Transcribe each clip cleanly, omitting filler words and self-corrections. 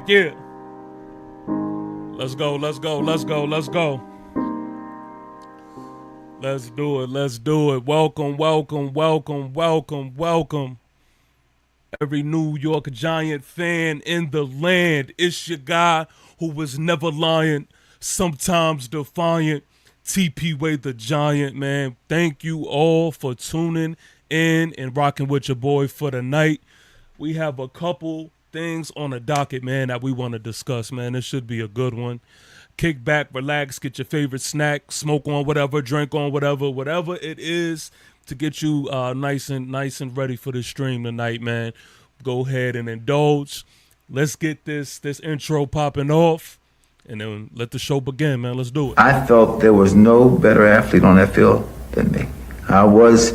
Yeah. Let's go. Let's do it. Welcome. Every New York Giant fan in the land. It's your guy who was never lying, sometimes defiant, TP Wade the Giant, man. Thank you all for tuning in and rocking with your boy for the night. We have a couple things on the docket, man, that we want to discuss, man. This should be a good one. Kick back, relax, get your favorite snack, smoke on whatever, drink on whatever it is to get you nice and ready for the stream tonight, man. Go ahead and indulge. Let's get this intro popping off, and then let the show begin, man. Let's do it. I felt there was no better athlete on that field than me. I was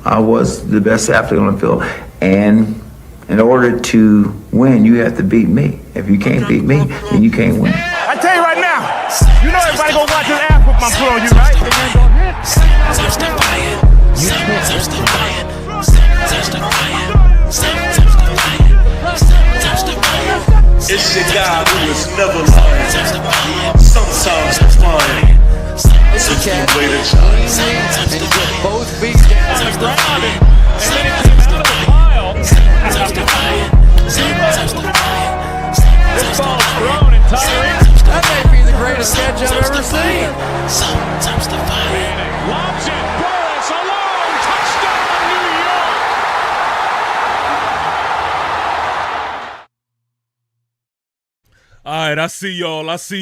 the best athlete on the field, and in order to win, you have to beat me. If you can't beat me, then you can't win. I tell you right now, you know everybody gonna watch this ass whoop I'm put on you, right? It's your guy who is never lying, sometimes defiant. It's a way to shine. Both feet down on the ground, and then it came out of the pile. This ball's thrown and Tyree. That may be the greatest catch I've ever seen. Sometimes defiant. Lobs it, Burris alone, touchdown New York. All right, I see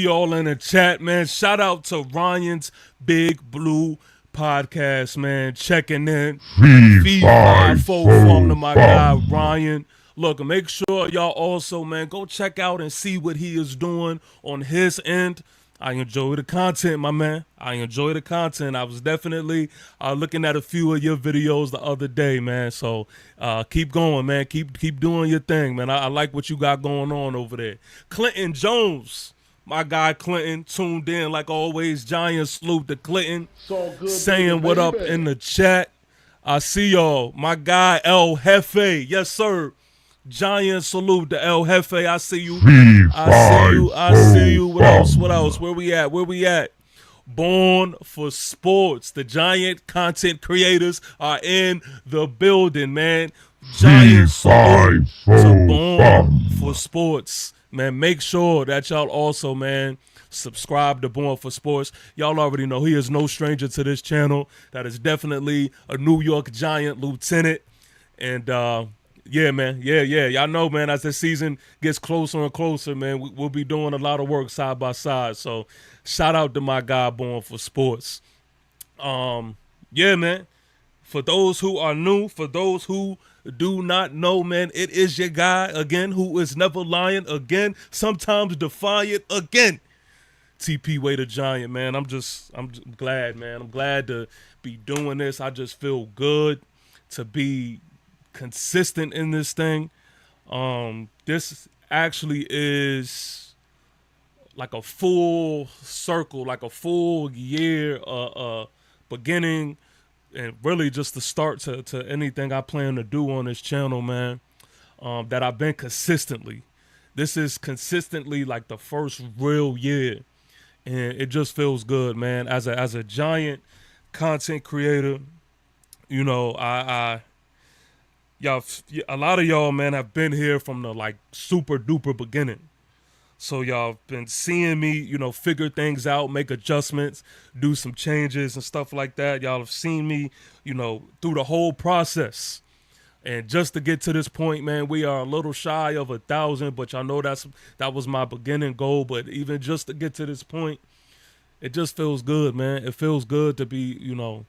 y'all in the chat, man. Shout out to Ryan's Big Blue Podcast, man. Checking in. Feed 5 from to my guy Ryan. Look, make sure y'all also, man, go check out and see what he is doing on his end. I enjoy the content, my man. I was definitely looking at a few of your videos the other day, man. So keep going, man. Keep doing your thing, man. I like what you got going on over there. Clinton Jones, my guy Clinton, tuned in like always. Giant salute to Clinton. Saying what up in the chat. I see y'all. My guy El Jefe, yes sir. Giant salute to El Jefe. I see you. I see you. What else? Where we at? Born for Sports. The Giant content creators are in the building, man. Giant salute to Born for Sports. Man, make sure that y'all also, man, subscribe to Born for Sports. Y'all already know he is no stranger to this channel. That is definitely a New York Giant lieutenant. And yeah, man. Yeah. Y'all know, man, as the season gets closer and closer, man, we'll be doing a lot of work side by side. So shout out to my guy Born for Sports. Yeah, man. For those who are new, for those who do not know, man, it is your guy, again, who is never lying, again, sometimes defiant, again. TP Wade the Giant, man. I'm glad, man. I'm glad to be doing this. I just feel good to be consistent in this thing. This actually is like a full circle, like a full year beginning, and really just the start to anything I plan to do on this channel, man. That I've been consistently. This is consistently like the first real year, and it just feels good, man. As a Giant, content creator. You know, y'all, a lot of y'all, man, have been here from the like super duper beginning. So y'all been seeing me, you know, figure things out, make adjustments, do some changes and stuff like that. Y'all have seen me, you know, through the whole process. And just to get to this point, man, we are a little shy of 1,000, but y'all know that was my beginning goal. But even just to get to this point, it just feels good, man. It feels good to be, you know,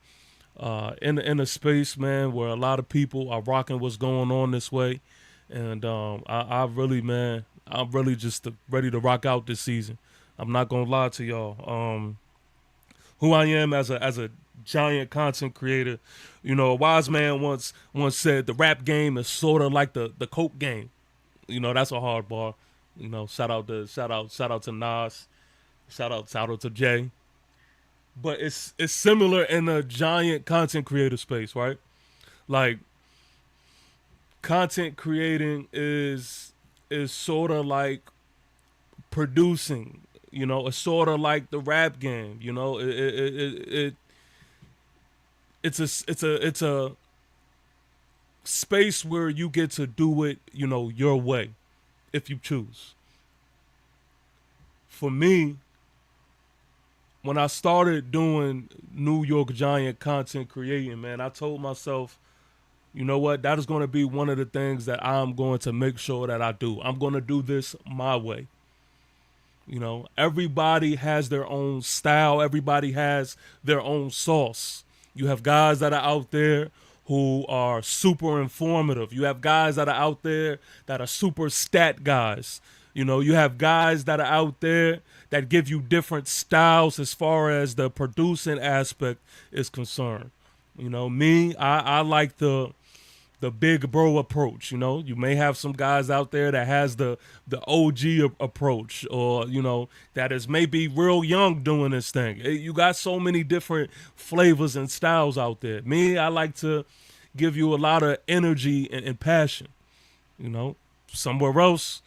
in a space, man, where a lot of people are rocking what's going on this way. And I really, man, I'm really just ready to rock out this season. I'm not gonna lie to y'all. Who I am as a giant content creator, you know, a wise man once said the rap game is sort of like the coke game. You know, that's a hard bar. You know, shout out to Nas, shout out to Jay. But it's similar in a giant content creator space, right? Like content creating is sort of like producing, you know. It's sort of like the rap game, you know. It's a space where you get to do it, you know, your way, if you choose. For me, when I started doing New York Giant content creating, man, I told myself, you know what, that is going to be one of the things that I'm going to make sure that I do. I'm going to do this my way. You know, everybody has their own style. Everybody has their own sauce. You have guys that are out there who are super informative. You have guys that are out there that are super stat guys. You know, you have guys that are out there that give you different styles as far as the producing aspect is concerned. You know, me, I like the big bro approach. You know, you may have some guys out there that has the OG approach, or, you know, that is maybe real young doing this thing. You got so many different flavors and styles out there. Me, I like to give you a lot of energy and passion. You know, somewhere else,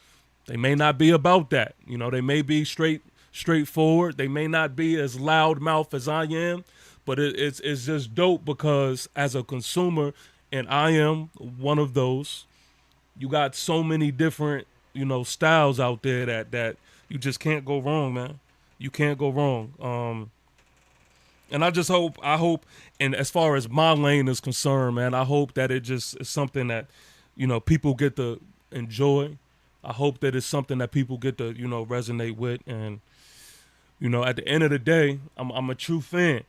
they may not be about that. You know, they may be straightforward. They may not be as loudmouth as I am, but it's just dope because as a consumer, and I am one of those, you got so many different, you know, styles out there that you just can't go wrong, man. You can't go wrong. And I hope, and as far as my lane is concerned, man, I hope that it just is something that, you know, people get to enjoy. I hope that it's something that people get to, you know, resonate with. And, you know, at the end of the day, I'm a true fan.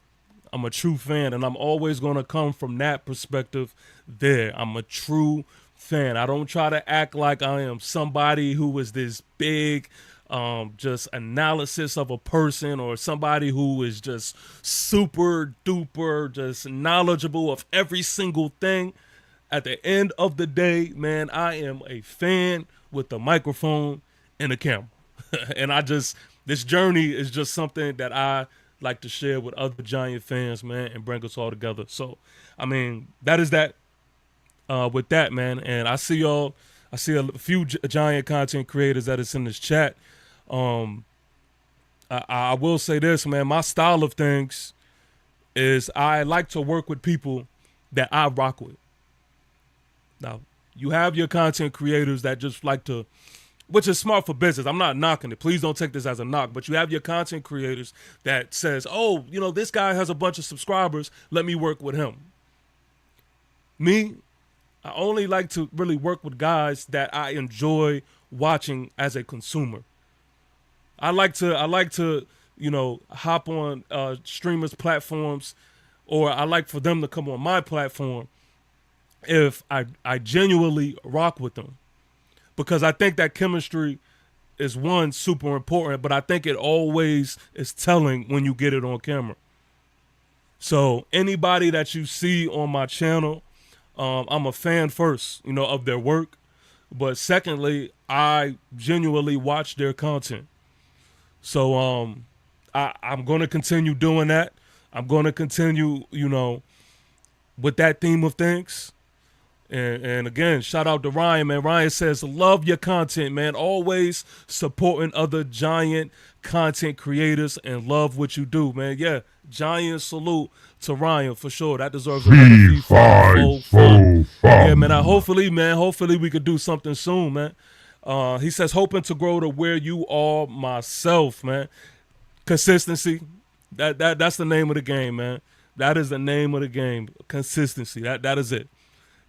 I'm a true fan, and I'm always going to come from that perspective there. I'm a true fan. I don't try to act like I am somebody who is this big just analysis of a person, or somebody who is just super duper just knowledgeable of every single thing. At the end of the day, man, I am a fan with the microphone and the camera. And this journey is just something that I like to share with other Giant fans, man, and bring us all together. So, I mean, that is that with that, man. And I see a few Giant content creators that is in this chat. I will say this, man. My style of things is I like to work with people that I rock with. Now, you have your content creators that just like to, which is smart for business. I'm not knocking it. Please don't take this as a knock. But you have your content creators that says, oh, you know, this guy has a bunch of subscribers. Let me work with him. Me, I only like to really work with guys that I enjoy watching as a consumer. I like to, you know, hop on streamers' platforms, or I like for them to come on my platform if I genuinely rock with them. Because I think that chemistry is, one, super important, but I think it always is telling when you get it on camera. So anybody that you see on my channel, I'm a fan first, you know, of their work. But secondly, I genuinely watch their content. So I'm going to continue doing that. I'm going to continue, you know, with that theme of things. And again, shout out to Ryan, man. Ryan says, love your content, man. Always supporting other Giant content creators and love what you do, man. Yeah, Giant salute to Ryan for sure. That deserves another fee. Yeah, man. Hopefully we could do something soon, man. He says, hoping to grow to where you are myself, man. Consistency. That's the name of the game, man. That is the name of the game. Consistency. That is it.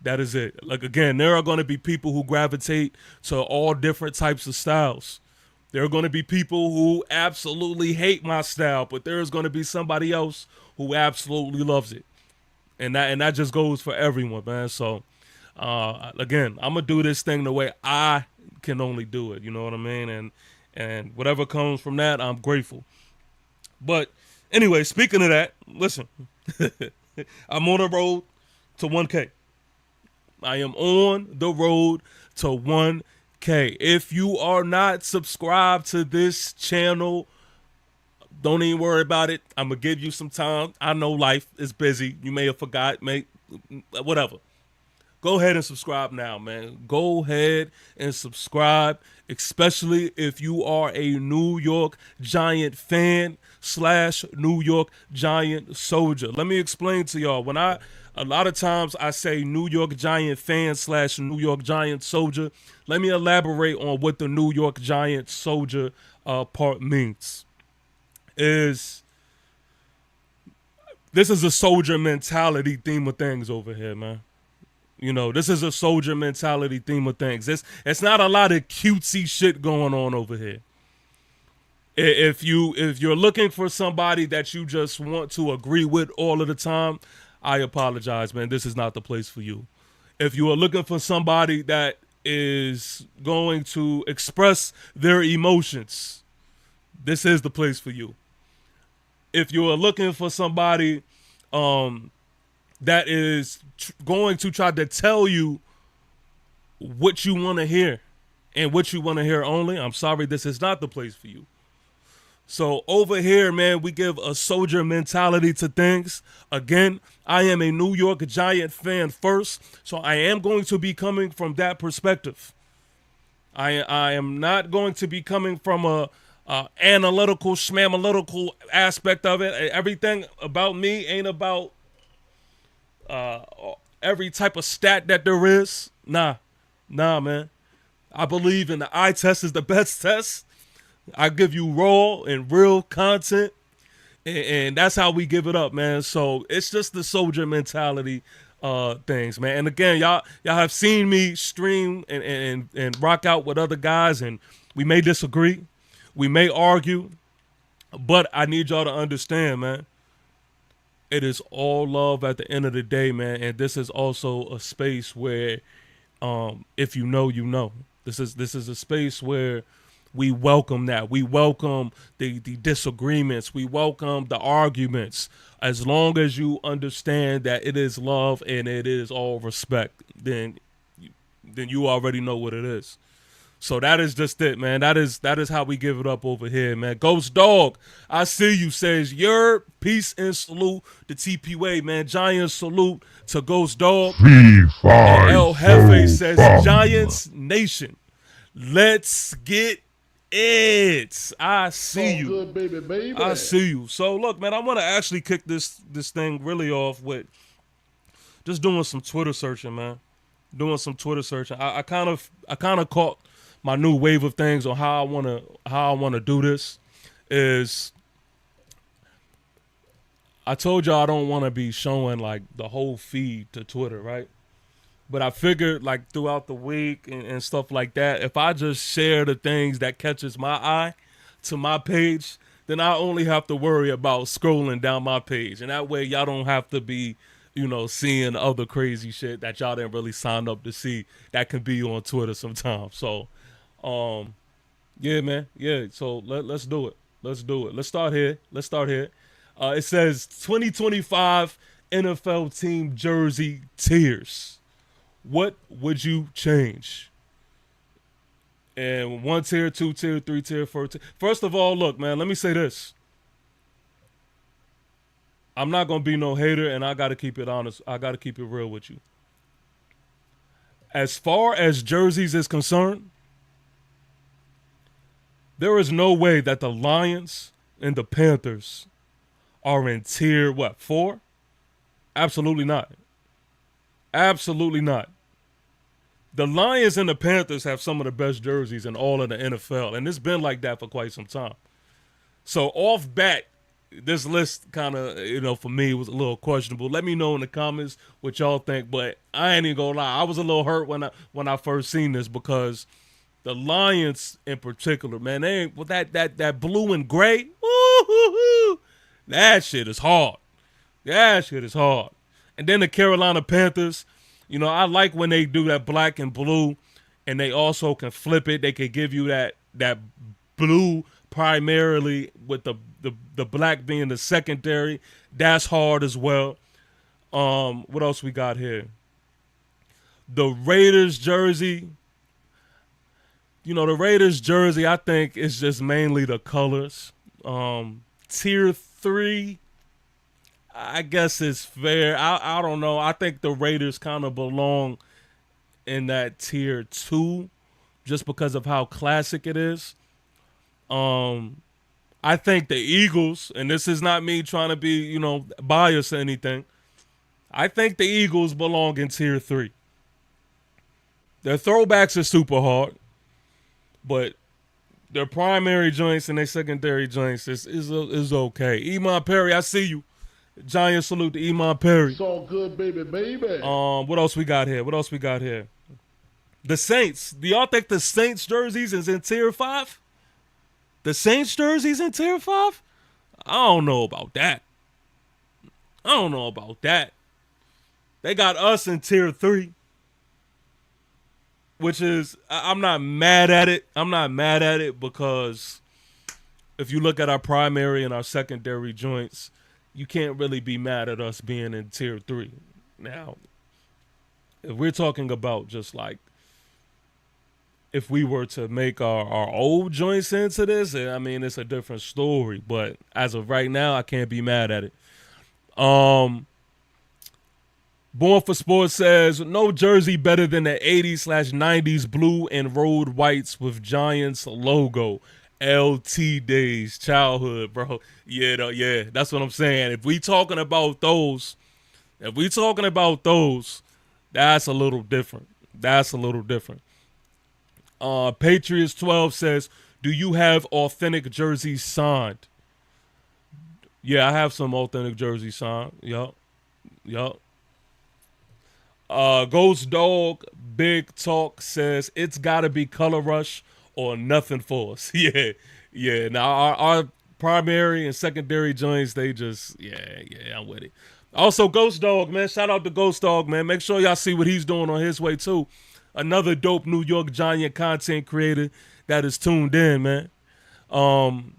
That is it. Like, again, there are going to be people who gravitate to all different types of styles. There are going to be people who absolutely hate my style, but there's going to be somebody else who absolutely loves it. And that just goes for everyone, man. So, again, I'm going to do this thing the way I can only do it. You know what I mean? And whatever comes from that, I'm grateful. But anyway, speaking of that, listen, I'm on the road to 1K. I am on the road to 1K. If you are not subscribed to this channel, don't even worry about it. I'm going to give you some time. I know life is busy. You may have forgot, whatever. Go ahead and subscribe now, man. Go ahead and subscribe, especially if you are a New York Giant fan / New York Giant soldier. Let me explain to y'all. A lot of times I say New York Giant fan / New York Giant soldier. Let me elaborate on what the New York Giant soldier part means. This is a soldier mentality theme of things over here, man. You know, this is a soldier mentality theme of things. It's not a lot of cutesy shit going on over here. If you're looking for somebody that you just want to agree with all of the time, I apologize, man. This is not the place for you. If you are looking for somebody that is going to express their emotions, this is the place for you. If you are looking for somebody that is going to try to tell you what you want to hear and what you want to hear only, I'm sorry, this is not the place for you. So over here, man, we give a soldier mentality to things. Again, I am a New York Giant fan first, so I am going to be coming from that perspective. I am not going to be coming from a analytical, schmanalytical aspect of it. Everything about me ain't about every type of stat that there is. Nah, man. I believe in the eye test is the best test. I give you raw and real content, and that's how we give it up, man. So it's just the soldier mentality things, man. And again, y'all have seen me stream and rock out with other guys, and we may disagree, we may argue, but I need y'all to understand, man. It is all love at the end of the day, man. And this is also a space where, if you know, you know. This is a space where we welcome that. We welcome the disagreements. We welcome the arguments. As long as you understand that it is love and it is all respect, then you already know what it is. So that is just it, man. That is how we give it up over here, man. Ghost Dog, I see you, says, your peace and salute to TPWA, man. Giant salute to Ghost Dog. And El Jefe says, Giants Nation. Let's get it. I see you. Good, baby. I see you. So look, man, I want to actually kick this thing really off with just doing some Twitter searching, man. Doing some Twitter searching. I kind of caught my new wave of things on how I wanna do this. Is I told y'all I don't want to be showing like the whole feed to Twitter, right? But I figured like throughout the week and stuff like that, if I just share the things that catches my eye to my page, then I only have to worry about scrolling down my page. And that way y'all don't have to be, seeing other crazy shit that y'all didn't really sign up to see that can be on Twitter sometimes. So, yeah, man. Yeah, so let's do it. Let's do it. Let's start here. It says 2025 NFL team jersey tiers. What would you change? And 1 tier, 2 tier, 3 tier, 4 tier. First of all, look, man, let me say this. I'm not going to be no hater, and I got to keep it honest. I got to keep it real with you. As far as jerseys is concerned, there is no way that the Lions and the Panthers are in tier, what, 4? Absolutely not. Absolutely not. The Lions and the Panthers have some of the best jerseys in all of the NFL, and it's been like that for quite some time. So off bat, this list kind of, for me was a little questionable. Let me know in the comments what y'all think, but I ain't even gonna lie. I was a little hurt when I first seen this because the Lions in particular, man, they ain't, well, that blue and gray, woo-hoo-hoo, that shit is hard. That shit is hard. And then the Carolina Panthers, I like when they do that black and blue, and they also can flip it. They can give you that blue primarily with the black being the secondary. That's hard as well. What else we got here? The Raiders jersey. The Raiders jersey, I think it's just mainly the colors. Tier 3, I guess it's fair. I don't know. I think the Raiders kind of belong in that tier 2 just because of how classic it is. I think the Eagles, and this is not me trying to be, biased or anything. I think the Eagles belong in tier 3. Their throwbacks are super hard, but their primary joints and their secondary joints is okay. Iman Perry, I see you. Giant salute to Iman Perry. It's all good, baby. What else we got here? The Saints. Do y'all think the Saints jerseys is in tier 5? The Saints jerseys in tier 5? I don't know about that. They got us in tier 3, which is, I'm not mad at it because if you look at our primary and our secondary joints, you can't really be mad at us being in tier 3. Now, if we're talking about just like, if we were to make our old joints into this, I mean, it's a different story. But as of right now, I can't be mad at it. Born for Sports says, no jersey better than the 80s/90s blue and road whites with Giants logo. LT days, childhood, bro. Yeah, that's what I'm saying. If we talking about those, that's a little different. Patriots 12 says, do you have authentic jerseys signed? Yeah, I have some authentic jerseys signed. Yup. Ghost Dog Big Talk says, it's got to be Color Rush or nothing for us. Yeah. Now, our primary and secondary joints, they just, I'm with it. Also, Ghost Dog, man. Shout out to Ghost Dog, man. Make sure y'all see what he's doing on his way, too. Another dope New York Giant content creator that is tuned in, man. Born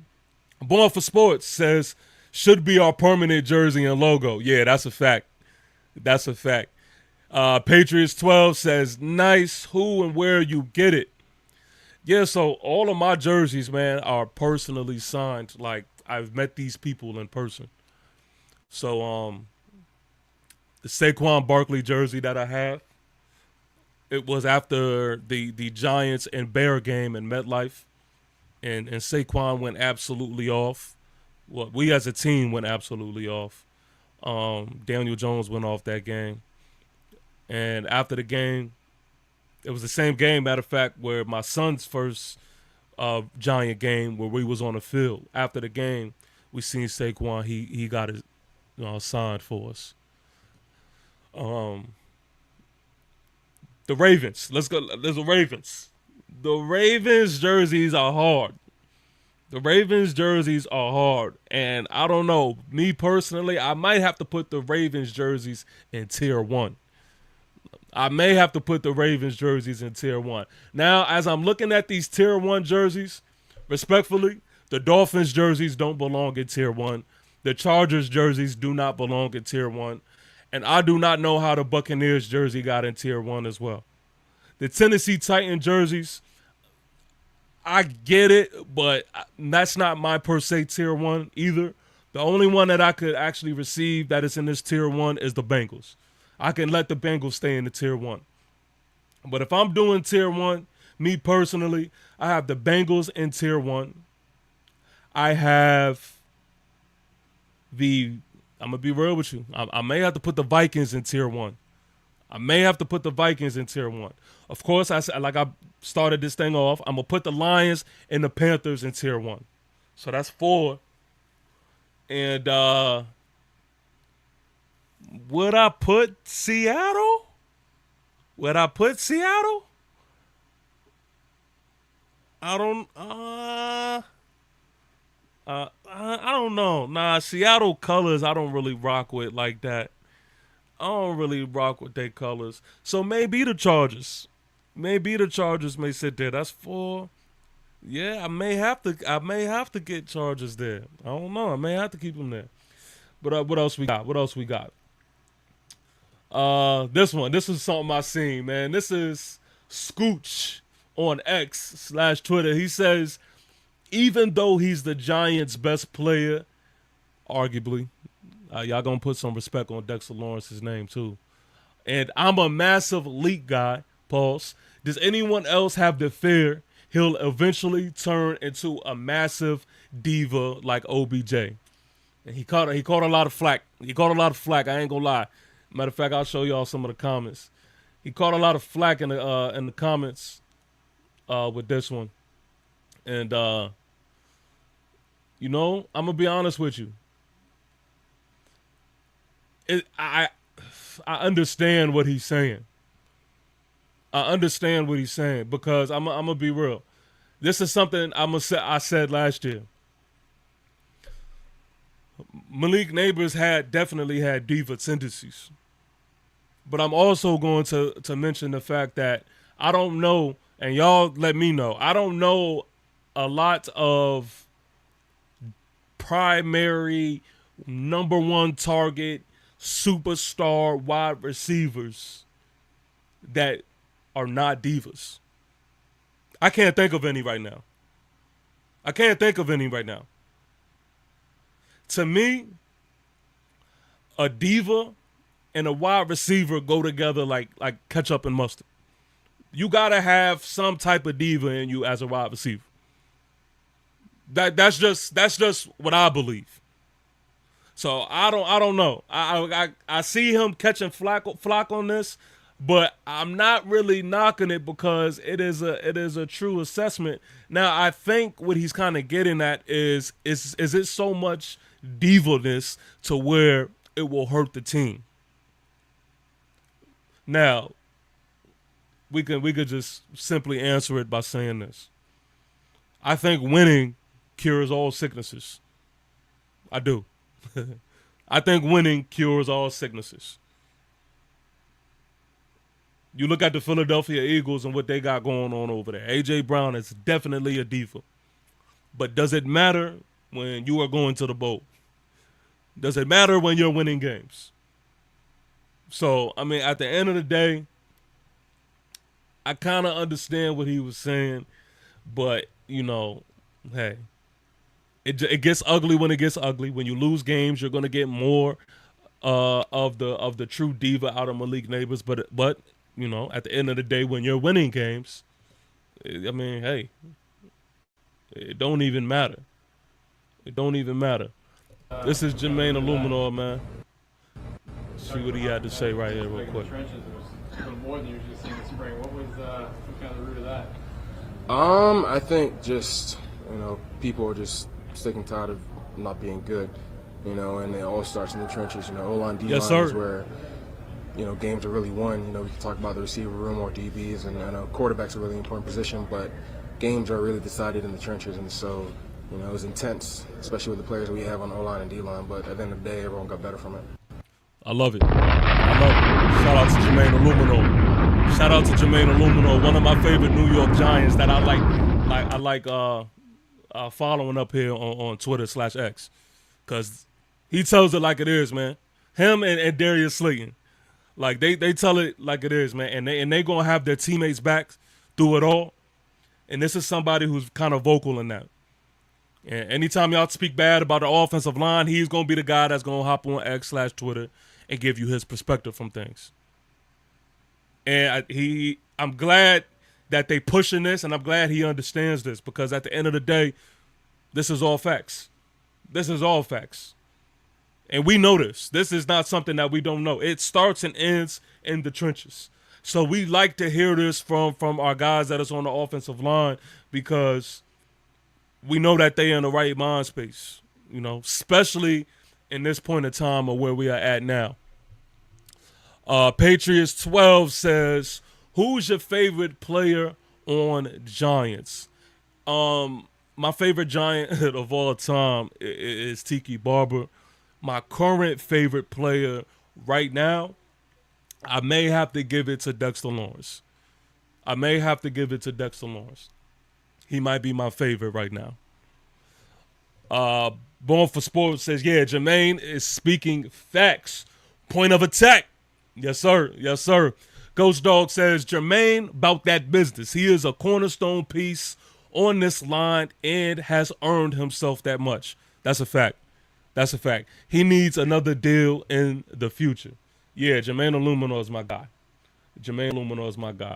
for Sports says, should be our permanent jersey and logo. Yeah, that's a fact. Patriots 12 says, nice. Who and where you get it? Yeah, so all of my jerseys, man, are personally signed. Like, I've met these people in person. So, the Saquon Barkley jersey that I have, it was after the Giants and Bear game in MetLife, and Saquon went absolutely off. Well, we as a team went absolutely off. Daniel Jones went off that game. And after the game, it was the same game, matter of fact, where my son's first Giant game where we was on the field. After the game, we seen Saquon. He got it signed for us. The Ravens. Let's go. There's the Ravens. The Ravens jerseys are hard. And I don't know. Me personally, I might have to put the Ravens jerseys in tier 1. Now, as I'm looking at these tier 1 jerseys, respectfully, the Dolphins jerseys don't belong in tier 1. The Chargers jerseys do not belong in tier 1. And I do not know how the Buccaneers jersey got in tier 1 as well. The Tennessee Titan jerseys, I get it, but that's not my per se tier 1 either. The only one that I could actually receive that is in this tier 1 is the Bengals. I can let the Bengals stay in the tier 1. But if I'm doing tier 1, me personally, I have the Bengals in tier 1. I have I'm gonna be real with you. I may have to put the Vikings in tier 1. Of course, I started this thing off. I'm gonna put the Lions and the Panthers in tier 1. So that's 4. And would I put Seattle? I don't. I don't know. Nah, Seattle colors I don't really rock with like that. I don't really rock with their colors. So maybe the Chargers. Maybe the Chargers may sit there. That's 4. Yeah, I may have to get Chargers there. I don't know. I may have to keep them there. But what else we got? This one. This is something I seen, man. This is Scooch on X/Twitter. He says, even though he's the Giants' best player, arguably, y'all gonna put some respect on Dexter Lawrence's name too. And I'm a massive leak guy. Pause. Does anyone else have the fear he'll eventually turn into a massive diva like OBJ? And he caught a lot of flack. I ain't gonna lie. Matter of fact, I'll show y'all some of the comments. He caught a lot of flack in the comments with this one. And I'm gonna be honest with you. I understand what he's saying. Because I'm gonna be real. This is something I said last year. Malik Neighbors definitely had diva tendencies. But I'm also going to mention the fact that I don't know, and y'all let me know, I don't know a lot of primary number 1 target superstar wide receivers that are not divas. I can't think of any right now. To me, a diva and a wide receiver go together like ketchup and mustard. You gotta have some type of diva in you as a wide receiver. That's just what I believe. So I don't know. I see him catching flack on this, but I'm not really knocking it because it is a true assessment. Now I think what he's kind of getting at is it so much diva-ness to where it will hurt the team. Now, we could just simply answer it by saying this. I think winning cures all sicknesses. I do. I think winning cures all sicknesses. You look at the Philadelphia Eagles and what they got going on over there. A.J. Brown is definitely a diva. But does it matter when you are going to the bowl? Does it matter when you're winning games? So, I mean, at the end of the day, I kind of understand what he was saying, but, hey, it gets ugly when it gets ugly. When you lose games, you're going to get more of the true diva out of Malik Neighbors, but at the end of the day, when you're winning games, I mean, hey, it don't even matter. This is Jermaine Illuminor, man. See what he had to say right here real quick. Trenches was more than you're just seeing this spring. What was kind of the root of that? I think just people are just sick and tired of not being good, and it all starts in the trenches. O-line, D-line is where games are really won. We can talk about the receiver room or DBs, and I know quarterback's a really important position, but games are really decided in the trenches, and so it was intense, especially with the players we have on O-line and D-line. But at the end of the day, everyone got better from it. I love it. Shout out to Jermaine Illuminor, one of my favorite New York Giants that I like following up here on Twitter /X, because he tells it like it is, man. Him and Darius Slayton, like they tell it like it is, man, and they gonna have their teammates back through it all. And this is somebody who's kind of vocal in that. And anytime y'all speak bad about the offensive line, he's gonna be the guy that's gonna hop on X/Twitter and give you his perspective from things. And I'm glad that they pushing this, and I'm glad he understands this, because at the end of the day, this is all facts. And we know this. This is not something that we don't know. It starts and ends in the trenches. So we like to hear this from our guys that is on the offensive line because we know that they in the right mind space, you know, especially in this point of time of where we are at now. Patriots 12 says, who's your favorite player on Giants? My favorite Giant of all time is Tiki Barber. My current favorite player right now, I may have to give it to Dexter Lawrence. He might be my favorite right now. Born for Sports says, yeah, Jermaine is speaking facts. Point of attack. Yes, sir. Yes, sir. Ghost Dog says, Jermaine about that business. He is a cornerstone piece on this line and has earned himself that much. That's a fact. He needs another deal in the future. Yeah, Jermaine Illuminor is my guy.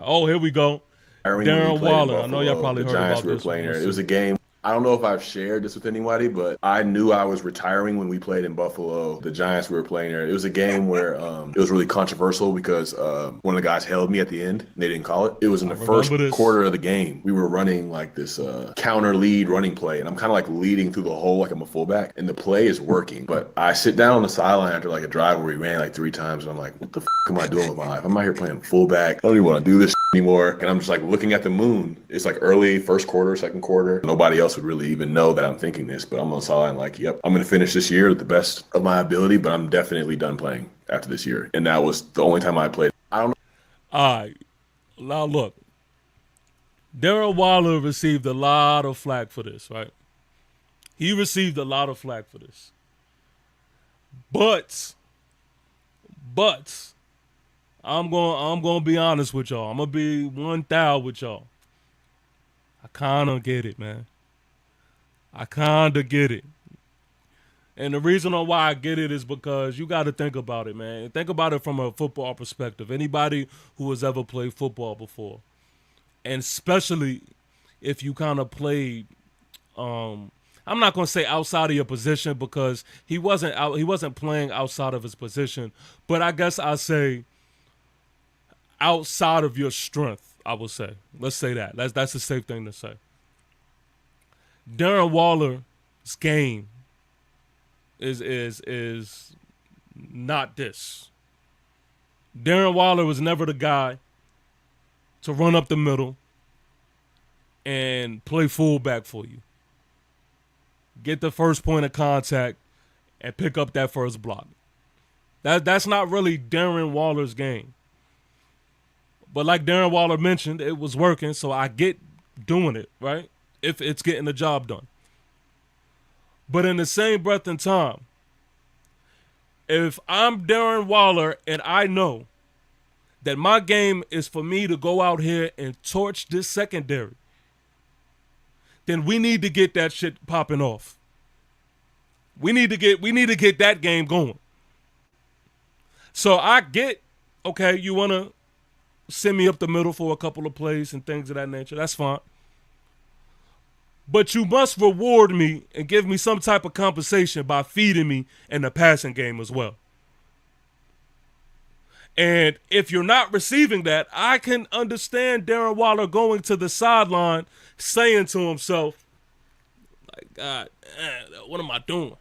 Oh, here we go. Darren Waller. I know y'all probably heard about this. It was a game. I don't know if I've shared this with anybody, but I knew I was retiring when we played in Buffalo. The Giants we were playing there. It was a game where it was really controversial because one of the guys held me at the end and they didn't call it. It was in the first quarter of the game. We were running like this counter lead running play, and I'm kind of like leading through the hole like I'm a fullback, and the play is working. But I sit down on the sideline after like a drive where we ran like 3 times, and I'm like, what the am I doing with my life? I'm out here playing fullback. I don't even want to do this anymore. And I'm just like looking at the moon. It's like early first quarter, second quarter. Nobody else would really even know that I'm thinking this, but I'm on the sideline like, yep, I'm going to finish this year with the best of my ability, but I'm definitely done playing after this year. And that was the only time I played. I don't know. All right. Now look, Darren Waller received a lot of flack for this, right? He received a lot of flack for this. But I'm going to be honest with y'all. I'm going to be 1,000 with y'all. I kind of get it, man. I kind of get it. And the reason why I get it is because you got to think about it, man. Think about it from a football perspective. Anybody who has ever played football before, and especially if you kind of played, I'm not going to say outside of your position because he wasn't playing outside of his position, but I guess I say outside of your strength, I would say. Let's say that. That's a safe thing to say. Darren Waller's game is not this. Darren Waller was never the guy to run up the middle and play fullback for you. Get the first point of contact and pick up that first block. That's not really Darren Waller's game. But like Darren Waller mentioned, it was working, so I get doing it, right? If it's getting the job done. But in the same breath and time, if I'm Darren Waller and I know that my game is for me to go out here and torch this secondary, then we need to get that shit popping off. We need to get that game going. So I get, okay, you want to send me up the middle for a couple of plays and things of that nature. That's fine. But you must reward me and give me some type of compensation by feeding me in the passing game as well. And if you're not receiving that, I can understand Darren Waller going to the sideline saying to himself, like, God, what am I doing?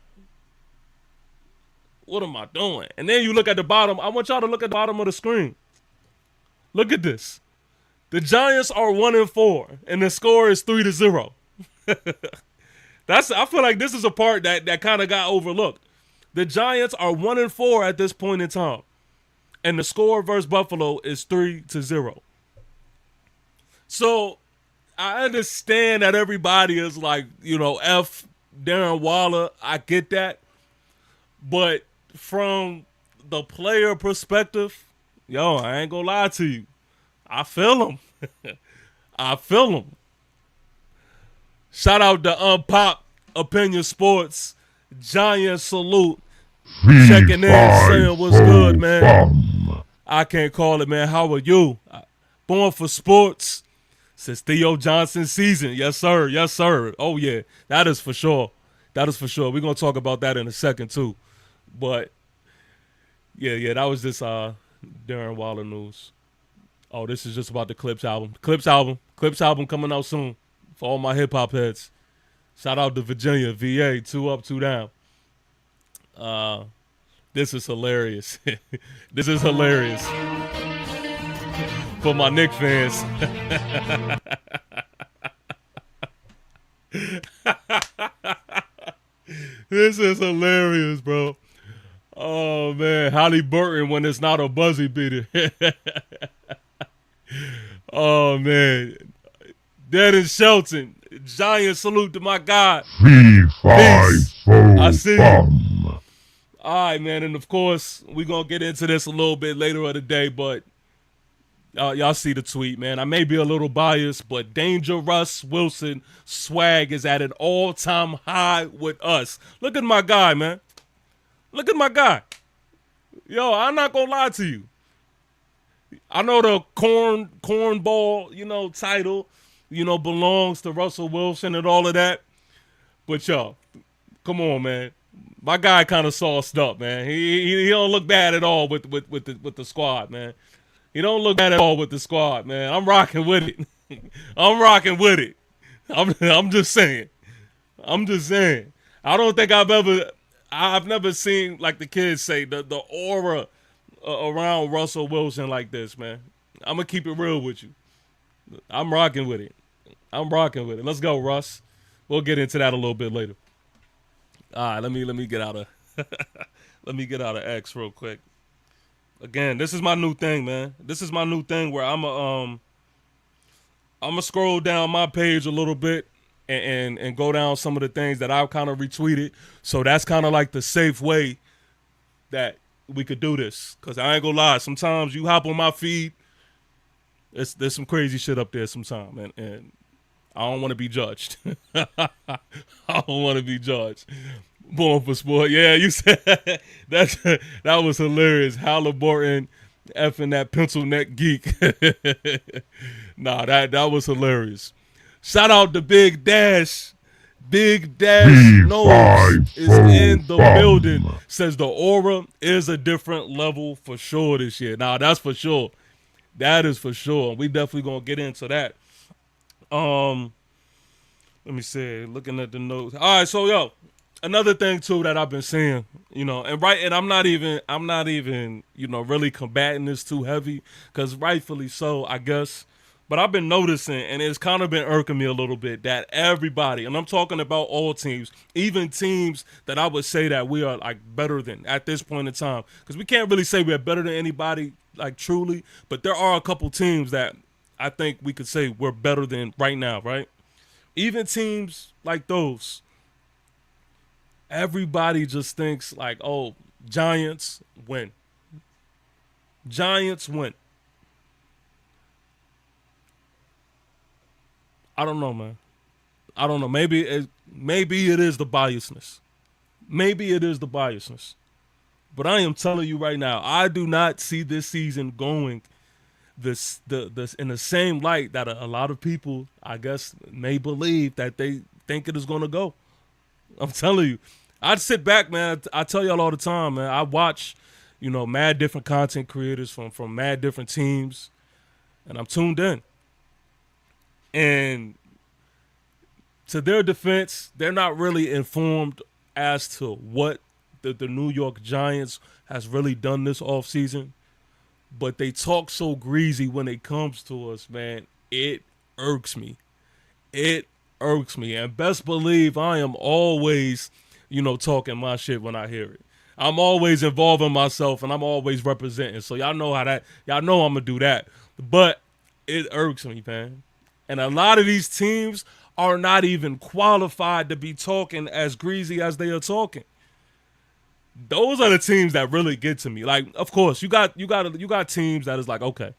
What am I doing? And then you look at the bottom. I want y'all to look at the bottom of the screen. Look at this. The Giants are 1-4, and the score is 3-0. I feel like this is a part that kind of got overlooked. The Giants are 1-4 at this point in time, and the score versus Buffalo is 3-0. So I understand that everybody is like, F Darren Waller. I get that, but from the player perspective, I ain't gonna lie to you, I feel him. I feel him. Shout out to Unpop Opinion Sports. Giant salute. Checking in, saying what's good, man. I can't call it, man. How are you? Born for Sports since Theo Johnson's season. Yes, sir. Yes, sir. Oh, yeah. That is for sure. We're going to talk about that in a second, too. But yeah, that was just during Wilder news. Oh, this is just about the Clips album. Clips album coming out soon for all my hip hop heads. Shout out to Virginia, VA, 2 up, 2 down. This is hilarious. This is hilarious for my Knick fans. This is hilarious, bro. Oh man, Halliburton when it's not a buzzer beater. Oh man, Dennis Shelton, giant salute to my guy. Peace. I see you. All right, man, and of course we're gonna get into this a little bit later of the day, but y'all see the tweet, man. I may be a little biased, but Danger Russ Wilson swag is at an all-time high with us. Look at my guy, man. Look at my guy. Yo, I'm not gonna lie to you. I know the cornball, title, belongs to Russell Wilson and all of that. But yo, come on, man. My guy kind of sauced up, man. He don't look bad at all with the squad, man. He don't look bad at all with the squad, man. I'm rocking with it. I'm rocking with it. I'm just saying. I don't think I've never seen, like the kids say, the aura around Russell Wilson like this, man. I'm gonna keep it real with you. I'm rocking with it. Let's go, Russ. We'll get into that a little bit later. All right, let me get out of let me get out of X real quick. Again, this is my new thing, man. This is my new thing where I'm gonna scroll down my page a little bit and go down some of the things that I've kind of retweeted. So that's kind of like the safe way that we could do this. Cause I ain't gonna lie, sometimes you hop on my feed, there's some crazy shit up there sometimes, and I don't want to be judged. I don't want to be judged. Born for sport. Yeah, you said that was hilarious. Halliburton effing that pencil neck geek. Nah, that was hilarious. Shout out to Big Dash. Big Dash Nose is in the building. Says the aura is a different level for sure this year. Nah, that's for sure. That is for sure. We definitely gonna get into that. Let me see. Looking at the notes. All right, so yo, another thing too that I've been seeing, and I'm not even, really combating this too heavy, because rightfully so, I guess. But I've been noticing, and it's kind of been irking me a little bit, that everybody, and I'm talking about all teams, even teams that I would say that we are like better than at this point in time, because we can't really say we're better than anybody, like truly, but there are a couple teams that I think we could say we're better than right now, right? Even teams like those, everybody just thinks like, oh, Giants win. Giants win. I don't know, man. I don't know. Maybe it is the biasness. But I am telling you right now, I do not see this season going this in the same light that a lot of people, I guess, may believe that they think it is going to go. I'm telling you. I'd sit back, man. I tell y'all all the time, man. I watch, mad different content creators from mad different teams, and I'm tuned in. And to their defense, they're not really informed as to what the New York Giants has really done this offseason. But they talk so greasy when it comes to us, man. It irks me. And best believe I am always, talking my shit when I hear it. I'm always involving myself, and I'm always representing. So y'all know I'm going to do that. But it irks me, man. And a lot of these teams are not even qualified to be talking as greasy as they are talking. Those are the teams that really get to me. Like, of course, you got teams that is like, okay,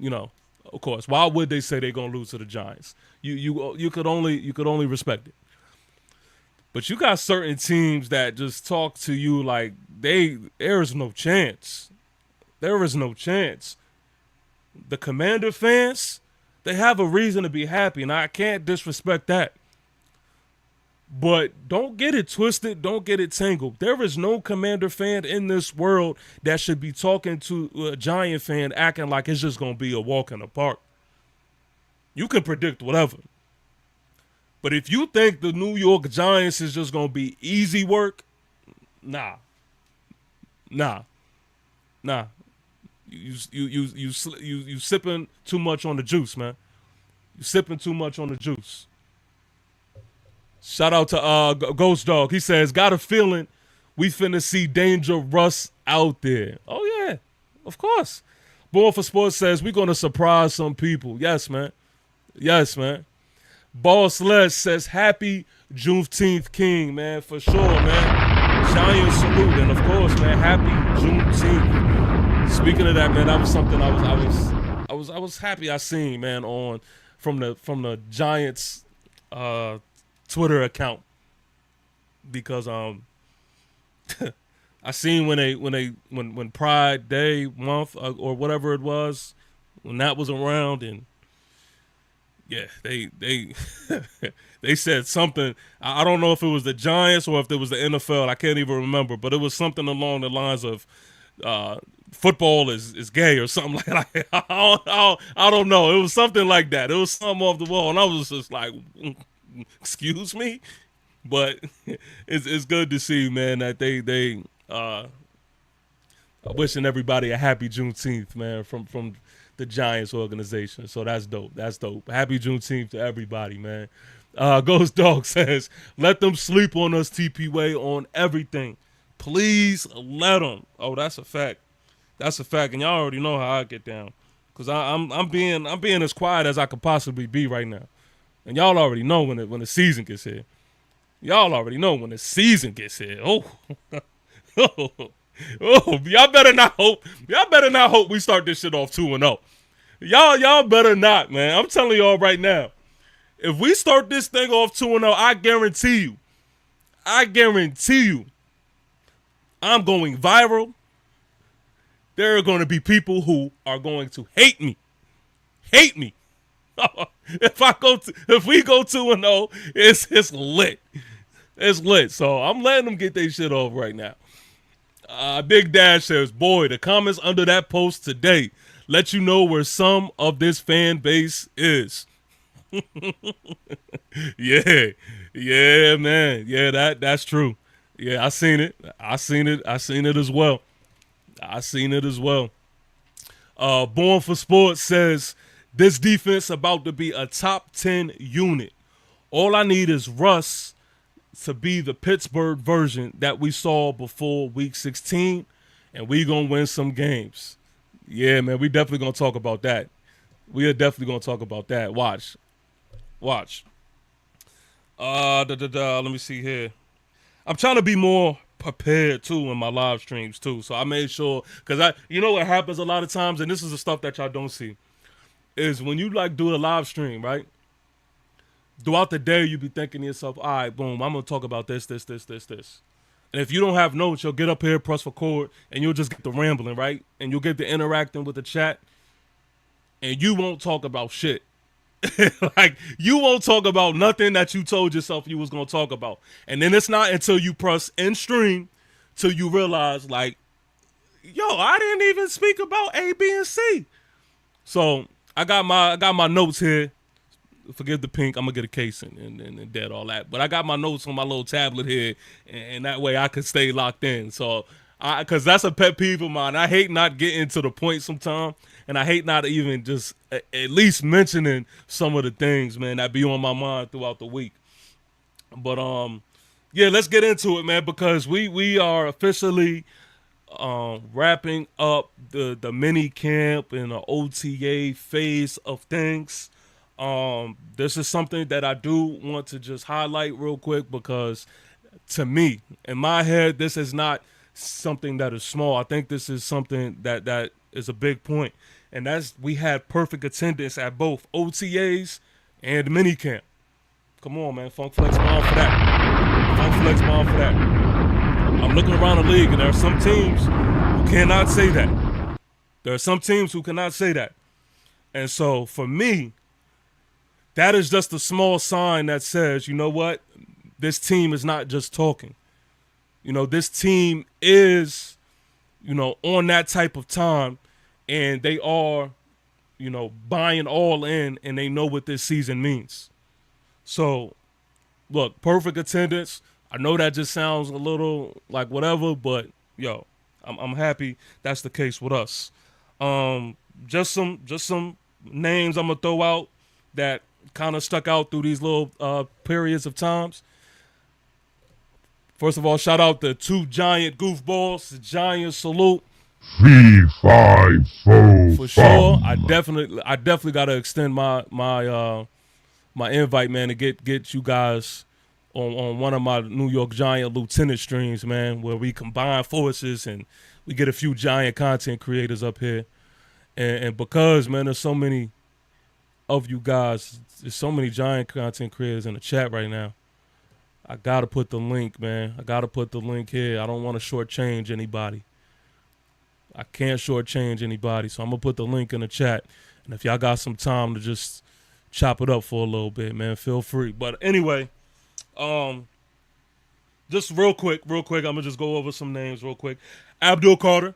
of course, why would they say they're gonna lose to the Giants? You could only respect it. But you got certain teams that just talk to you like there is no chance. There is no chance. The Commander fans, they have a reason to be happy, and I can't disrespect that. But don't get it twisted. Don't get it tangled. There is no Commander fan in this world that should be talking to a Giant fan acting like it's just going to be a walk in the park. You can predict whatever. But if you think the New York Giants is just going to be easy work, nah. You sipping too much on the juice, man. You sipping too much on the juice. Shout out to Ghost Dog. He says, got a feeling we finna see Danger Russ out there. Oh, yeah, of course. Born for Sports says, we're going to surprise some people. Yes, man. Yes, man. Boss Les says, happy Juneteenth King, man, for sure, man. Giant salute. And, of course, man, happy Juneteenth. Speaking of that, man, that was something I was happy I seen, man, from the Giants Twitter account, because I seen when Pride Day month or whatever it was, when that was around, and yeah, they they said something. I don't know if it was the Giants or if it was the NFL. I can't even remember, but it was something along the lines of football is gay or something like that. I don't know. It was something like that. It was something off the wall, and I was just like, excuse me, but it's good to see, man, that they wishing everybody a happy Juneteenth, man, from the Giants organization. So that's dope. That's dope. Happy Juneteenth to everybody, man. Ghost Dog says, let them sleep on us, TP Way, on everything. Please let them. Oh, that's a fact. That's a fact, and y'all already know how I get down, cause I'm being as quiet as I could possibly be right now. And y'all already know when the season gets here. Y'all already know when the season gets here. Oh, y'all better not hope. Y'all better not hope we start this shit off 2-0. Y'all better not, man. I'm telling y'all right now. If we start this thing off 2-0, I guarantee you, I'm going viral. There are going to be people who are going to hate me. Hate me. If we go 2-0, it's lit. It's lit. So I'm letting them get their shit off right now. Big Dash says, boy, the comments under that post today let you know where some of this fan base is. Yeah, man. Yeah, that's true. Yeah, I seen it as well. Born for Sports says, this defense about to be a top 10 unit. All I need is Russ to be the Pittsburgh version that we saw before Week 16, and we going to win some games. Yeah, man, we definitely going to talk about that. We are definitely going to talk about that. Watch. Let me see here. I'm trying to be more prepared, too, in my live streams, too. So I made sure, because you know what happens a lot of times, and this is the stuff that y'all don't see, is when you like do a live stream, right? Throughout the day, you be thinking to yourself, all right, boom, I'm going to talk about this. And if you don't have notes, you'll get up here, press record, and you'll just get the rambling, right? And you'll get the interacting with the chat, and you won't talk about shit. Like, you won't talk about nothing that you told yourself you was going to talk about. And then it's not until you press end stream till you realize, like, yo, I didn't even speak about A, B, and C. So I got my notes here. Forgive the pink. I'm gonna get a case and dead all that. But I got my notes on my little tablet here, and that way I can stay locked in. So, because that's a pet peeve of mine. I hate not getting to the point sometimes, and I hate not even just at least mentioning some of the things, man, that be on my mind throughout the week. But yeah, let's get into it, man, because we are officially wrapping up the mini camp and the OTA phase of things. This is something that I do want to just highlight real quick, because to me, in my head, this is not something that is small. I think this is something that is a big point. And that's, we had perfect attendance at both OTAs and minicamp. Come on, man. Funk Flex Bomb for that. I'm looking around the league, and there are some teams who cannot say that. And so, for me, that is just a small sign that says, you know what? this team is not just talking. You know, this team is, you know, on that type of time, and they are, you know, buying all in, and they know what this season means. So, look, perfect attendance. I know that just sounds a little like whatever, but yo, I'm happy that's the case with us. Just some names I'm gonna throw out that kind of stuck out through these little periods of times. First of all, shout out the 2 giant goofballs, the Giant salute. 3, 5, 4, for sure. I definitely got to extend my invite, man, to get you guys on one of my New York Giant Lieutenant streams, man, where we combine forces and we get a few Giant content creators up here. And because, man, there's so many of you guys, there's so many Giant content creators in the chat right now. I got to put the link, man. I got to put the link here. I don't want to shortchange anybody. I can't shortchange anybody, so I'm going to put the link in the chat. And if y'all got some time to just chop it up for a little bit, man, feel free. But anyway, just real quick, I'm going to just go over some names real quick. Abdul Carter.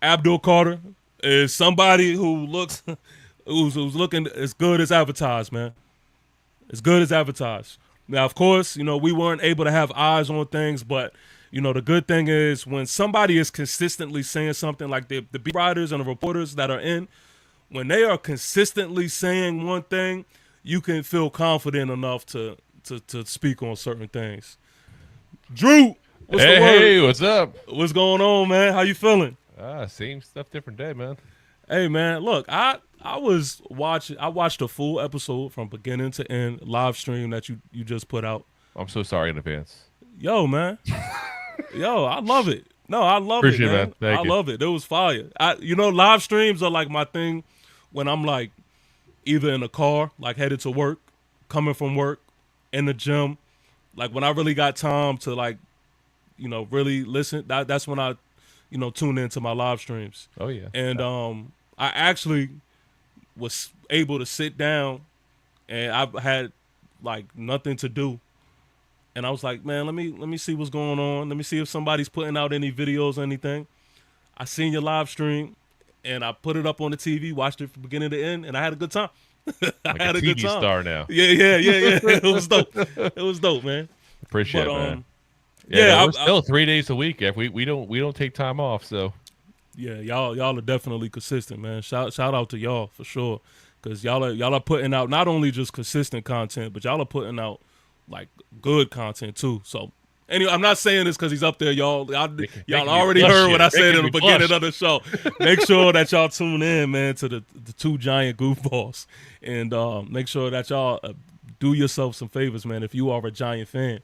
Abdul Carter is somebody who looks who's looking as good as advertised, man. As good as advertised. Now, of course, you know, we weren't able to have eyes on things, but, you know, the good thing is when somebody is consistently saying something, like the beat writers and the reporters that are in, when they are consistently saying one thing, you can feel confident enough to speak on certain things. Drew, what's the word? Hey, what's up? What's going on, man? How you feeling? Same stuff, different day, man. Hey, man, look, I watched a full episode from beginning to end, live stream that you just put out. I'm so sorry in advance. Yo, man. Yo, I love it. No, I love Appreciate it, man. Thank I you. love it. It was fire. Live streams are like my thing when I'm like either in a car, like headed to work, coming from work, in the gym. Like when I really got time to like, you know, really listen, that's when I, you know, tune into my live streams. Oh, yeah. And I actually was able to sit down and I had like nothing to do. And I was like, man, let me see what's going on. Let me see if somebody's putting out any videos or anything. I seen your live stream and I put it up on the TV, watched it from beginning to end, and I had a good time. I had a good time. Star now. Yeah. It was dope. It was dope, man. Appreciate it, man. We're still 3 days a week. We don't take time off, so. Yeah, y'all are definitely consistent, man. Shout out to y'all for sure, because y'all are putting out not only just consistent content, but y'all are putting out like good content too. So anyway, I'm not saying this because he's up there, y'all. Y'all already heard what I said in the beginning of the show. Make sure that y'all tune in, man, to the 2 giant goofballs, and make sure that y'all do yourself some favors, man. If you are a Giant fan,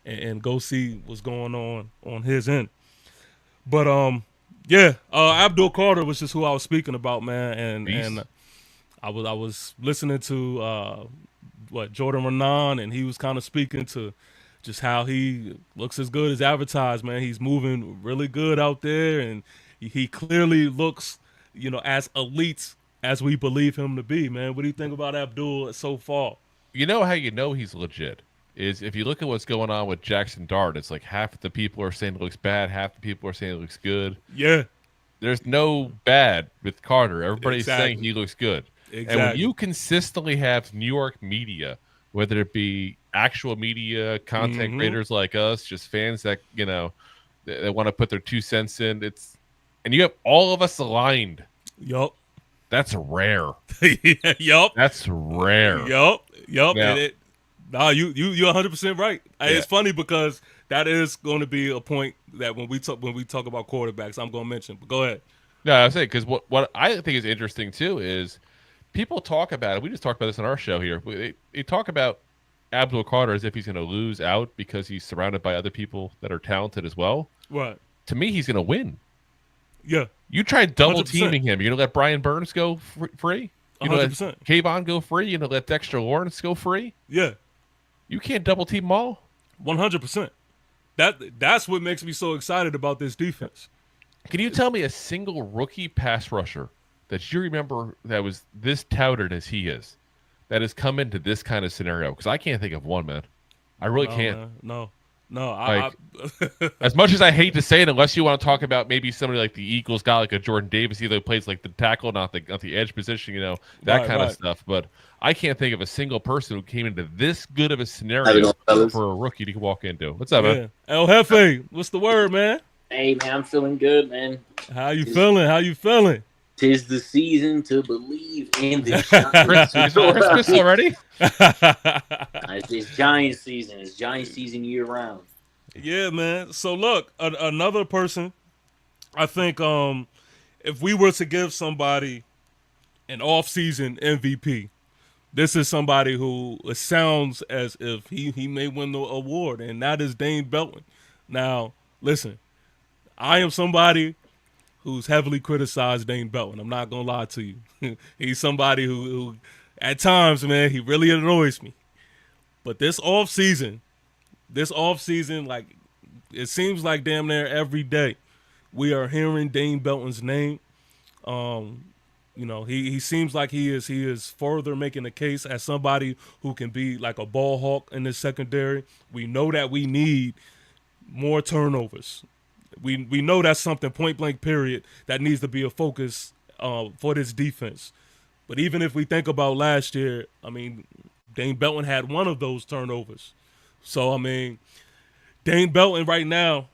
and go see what's going on his end. But Abdul Carter was just who I was speaking about, man, and I was listening to Jordan Renan, and he was kind of speaking to just how he looks as good as advertised, man. He's moving really good out there, and he clearly looks, you know, as elite as we believe him to be, man. What do you think about Abdul so far? You know how you know he's legit is if you look at what's going on with Jackson Dart. It's like half of the people are saying it looks bad, half the people are saying it looks good. Yeah. There's no bad with Carter. Everybody's saying he looks good. Exactly. And when you consistently have New York media, whether it be actual media, content creators like us, just fans that, you know, that want to put their 2 cents in, and you have all of us aligned. Yup. That's rare. Yup. That's rare. Yup. Now, you're 100% right. Yeah. It's funny because that is going to be a point that when we talk about quarterbacks, I'm going to mention. But go ahead. No, I was saying because what I think is interesting too is people talk about it. We just talked about this on our show here. They talk about Abdul Carter as if he's going to lose out because he's surrounded by other people that are talented as well. Right. To me, he's going to win. Yeah. You try double teaming him. You're going to let Brian Burns go free? You're going to let Kayvon go free? You're going to let Dexter Lawrence go free? Yeah. You can't double team them all. 100%. That's what makes me so excited about this defense. Can you tell me a single rookie pass rusher that you remember that was this touted as he is, that has come into this kind of scenario? Because I can't think of one, man. I really No, can't. man. No. Like, as much as I hate to say it, unless you want to talk about maybe somebody like the Eagles got like a Jordan Davis, either plays like the tackle, not the edge position, that kind of stuff. But I can't think of a single person who came into this good of a scenario for a rookie to walk into. What's up, man? El Jefe, what's the word, man? Hey, man, I'm feeling good, man. How you feeling? Tis the season to believe in the Christmas already? It's Giant season. It's Giant season year round. Yeah, man. So look, another person. I think if we were to give somebody an off-season MVP, this is somebody who it sounds as if he may win the award, and that is Dane Belton. Now, listen, I am somebody who's heavily criticized Dane Belton. I'm not gonna lie to you. He's somebody who at times, man, he really annoys me. But this off season, like it seems like damn near every day we are hearing Dane Belton's name. He seems like he is further making a case as somebody who can be like a ball hawk in the secondary. We know that we need more turnovers. We know that's something point blank period that needs to be a focus for this defense. But even if we think about last year, I mean, Dane Belton had one of those turnovers. So I mean, Dane Belton right now,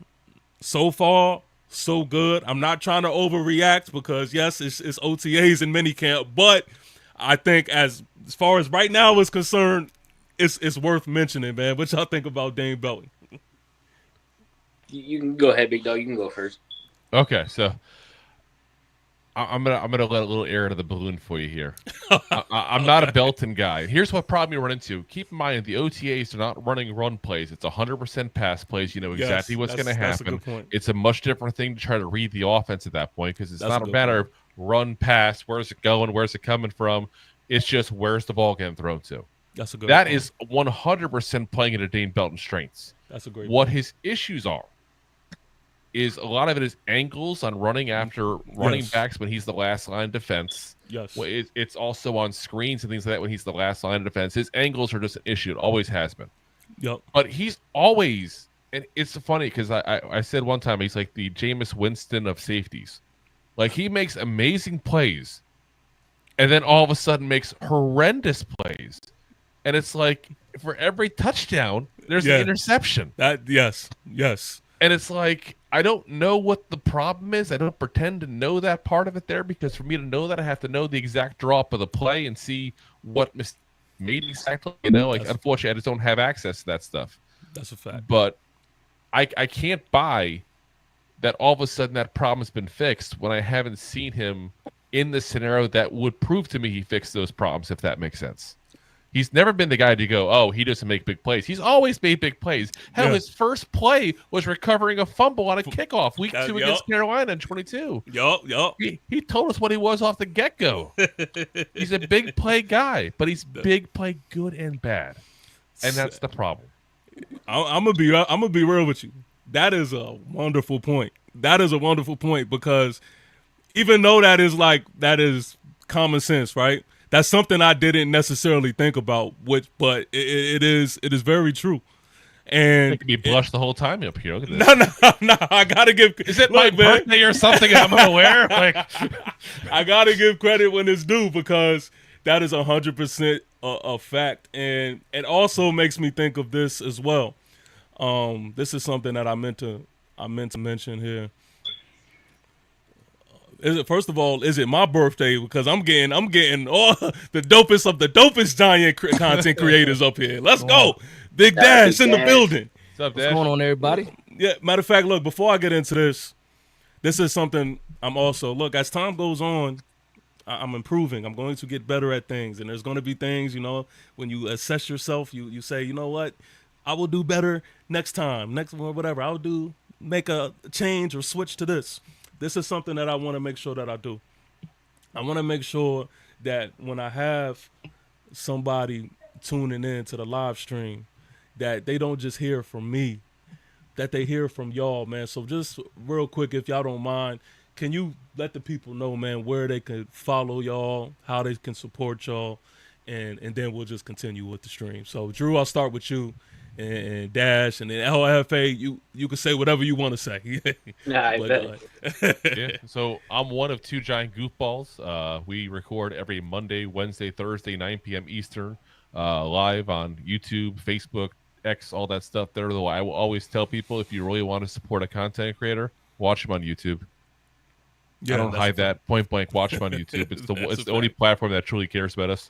so far, so good. I'm not trying to overreact because yes, it's OTAs in minicamp, but I think as far as right now is concerned, it's worth mentioning, man. What y'all think about Dane Belton? You can go ahead, big dog. You can go first. Okay, so I'm gonna let a little air into the balloon for you here. I'm not a Belton guy. Here's what problem you run into. Keep in mind the OTAs are not running run plays. It's 100% pass plays. You know exactly what's going to happen. That's a good point. It's a much different thing to try to read the offense at that point because it's not a matter of run, pass. Where's it going? Where's it coming from? It's just where's the ball getting thrown to. That's a good. That is 100% playing into Dane Belton's strengths. That's a great. What his issues are is a lot of it is angles on running after running backs when he's the last line of defense. Yes. Well, it's also on screens and things like that when he's the last line of defense. His angles are just an issue. It always has been. Yep. But he's always, and it's funny because I said one time he's like the Jameis Winston of safeties. Like he makes amazing plays and then all of a sudden makes horrendous plays. And it's like for every touchdown, there's an interception. Yes. And it's like, I don't know what the problem is. I don't pretend to know that part of it there because for me to know that, I have to know the exact drop of the play and see what made exactly. Unfortunately, I just don't have access to that stuff. That's a fact. But I can't buy that all of a sudden that problem's been fixed when I haven't seen him in the scenario that would prove to me he fixed those problems, if that makes sense. He's never been the guy to go, oh, he doesn't make big plays. He's always made big plays. Hell, his first play was recovering a fumble on a kickoff week 2 against Carolina in 22. Yup. He told us what he was off the get-go. He's a big play guy, but he's big play good and bad. And that's the problem. I'm gonna be real with you. That is a wonderful point. Because even though that is common sense, right? That's something I didn't necessarily think about, but it is very true. And it could be blushed the whole time up here. Look at this. No. I gotta give. Is it my birthday or something? I'm unaware. Like, I gotta give credit when it's due because that is 100% a fact, and it also makes me think of this as well. This is something that I meant to mention here. First of all, is it my birthday? Because I'm getting all the dopest of the dopest Giant content creators up here. Let's go. Big Dash in the building. What's going on, everybody? Yeah, matter of fact, look, before I get into this is something I'm also, look, as time goes on, I'm improving. I'm going to get better at things. And there's going to be things, when you assess yourself, you say, you know what? I will do better next time, whatever. I'll make a change or switch to this. This is something that I want to make sure that I do. I want to make sure that when I have somebody tuning in to the live stream, that they don't just hear from me, that they hear from y'all, man. So just real quick, if y'all don't mind, can you let the people know, man, where they can follow y'all, how they can support y'all, and then we'll just continue with the stream. So, Drew, I'll start with you, and Dash and then LFA. You can say whatever you want to say. Nah, I bet. Yeah. So I'm one of two giant goofballs. We record every Monday, Wednesday, Thursday, 9 p.m. Eastern, live on YouTube, Facebook, X, all that stuff. There, though, I will always tell people if you really want to support a content creator, watch them on YouTube. Yeah, I don't hide that. Point blank, watch them on YouTube. It's the only platform that truly cares about us.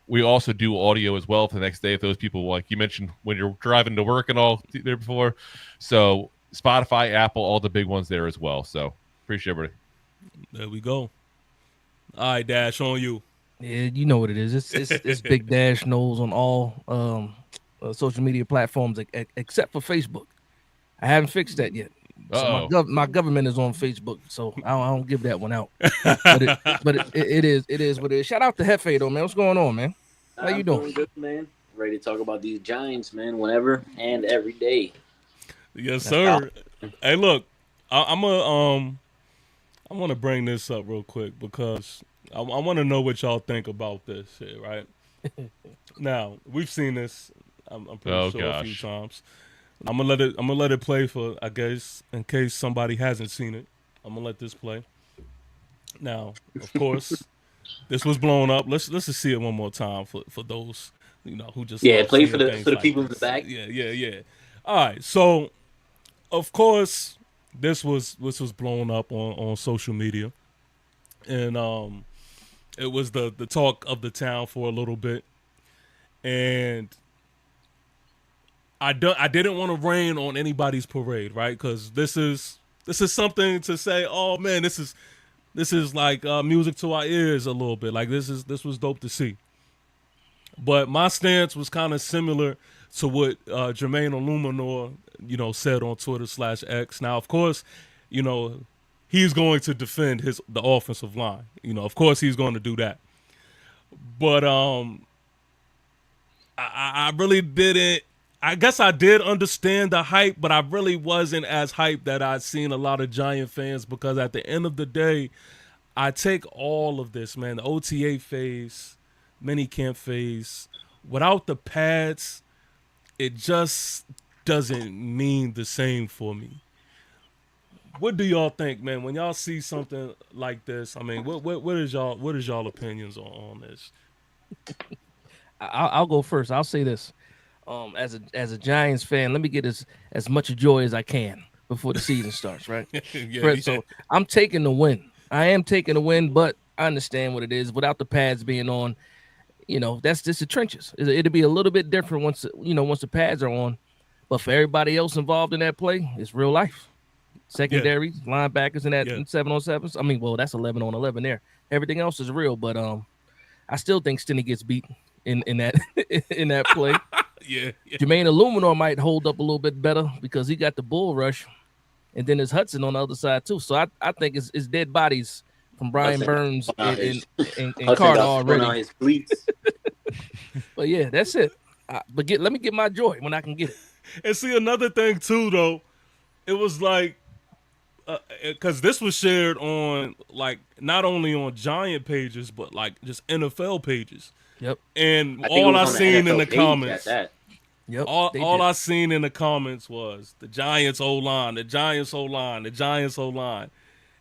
We also do audio as well for the next day if those people, like you mentioned, when you're driving to work and all there before. So Spotify, Apple, all the big ones there as well. So appreciate everybody. There we go. All right, Dash, on you. Yeah, you know what it is. It's Big Dash knows on all social media platforms except for Facebook. I haven't fixed that yet. So my government is on Facebook, so I don't give that one out. But it is what it is. Shout out to Hefe though, man. What's going on, man? How you doing? Good, man. Ready to talk about these Giants, man. Whenever and every day. Yes, sir. Hey, look, I want to bring this up real quick because I want to know what y'all think about this shit, right? Now we've seen this. I'm pretty sure a few times. I'm gonna let it play for, I guess, in case somebody hasn't seen it. I'm gonna let this play. Now, of course, this was blown up. Let's just see it one more time for those who just play for the people in the back. Yeah. All right, so of course this was blown up on social media, and it was the talk of the town for a little bit, and I didn't want to rain on anybody's parade, right? Because this is something to say, oh man, this is like music to our ears a little bit. Like this was dope to see. But my stance was kind of similar to what Jermaine Illuminor, said on Twitter/X. Now, of course, he's going to defend the offensive line. Of course he's going to do that. But I really didn't. I guess I did understand the hype, but I really wasn't as hyped that I'd seen a lot of Giant fans, because at the end of the day, I take all of this, man, the OTA phase, minicamp phase, without the pads, it just doesn't mean the same for me. What do y'all think, man, when y'all see something like this? I mean, what is y'all opinions on this? I'll go first. I'll say this. As a Giants fan, let me get as much joy as I can before the season starts, right? So I'm taking the win. I am taking the win, but I understand what it is. Without the pads being on, that's just the trenches. It'll be a little bit different once the pads are on. But for everybody else involved in that play, it's real life. Secondary, linebackers, and that 7-on-7s. I mean, well, that's 11-on-11 there. Everything else is real, but I still think Stinney gets beat in that in that play. Yeah. Jermaine Illuminor might hold up a little bit better because he got the bull rush, and then there's Hudson on the other side too. So I think it's dead bodies from Brian Burns and Carter already. His cleats. But yeah, that's it. But let me get my joy when I can get it. And see, another thing too, though, it was like, because this was shared on, like, not only on Giant pages but like just NFL pages. Yep. And all I seen in the comments, yep, all I seen in the comments was the Giants O-line, the Giants O-line, the Giants O-line.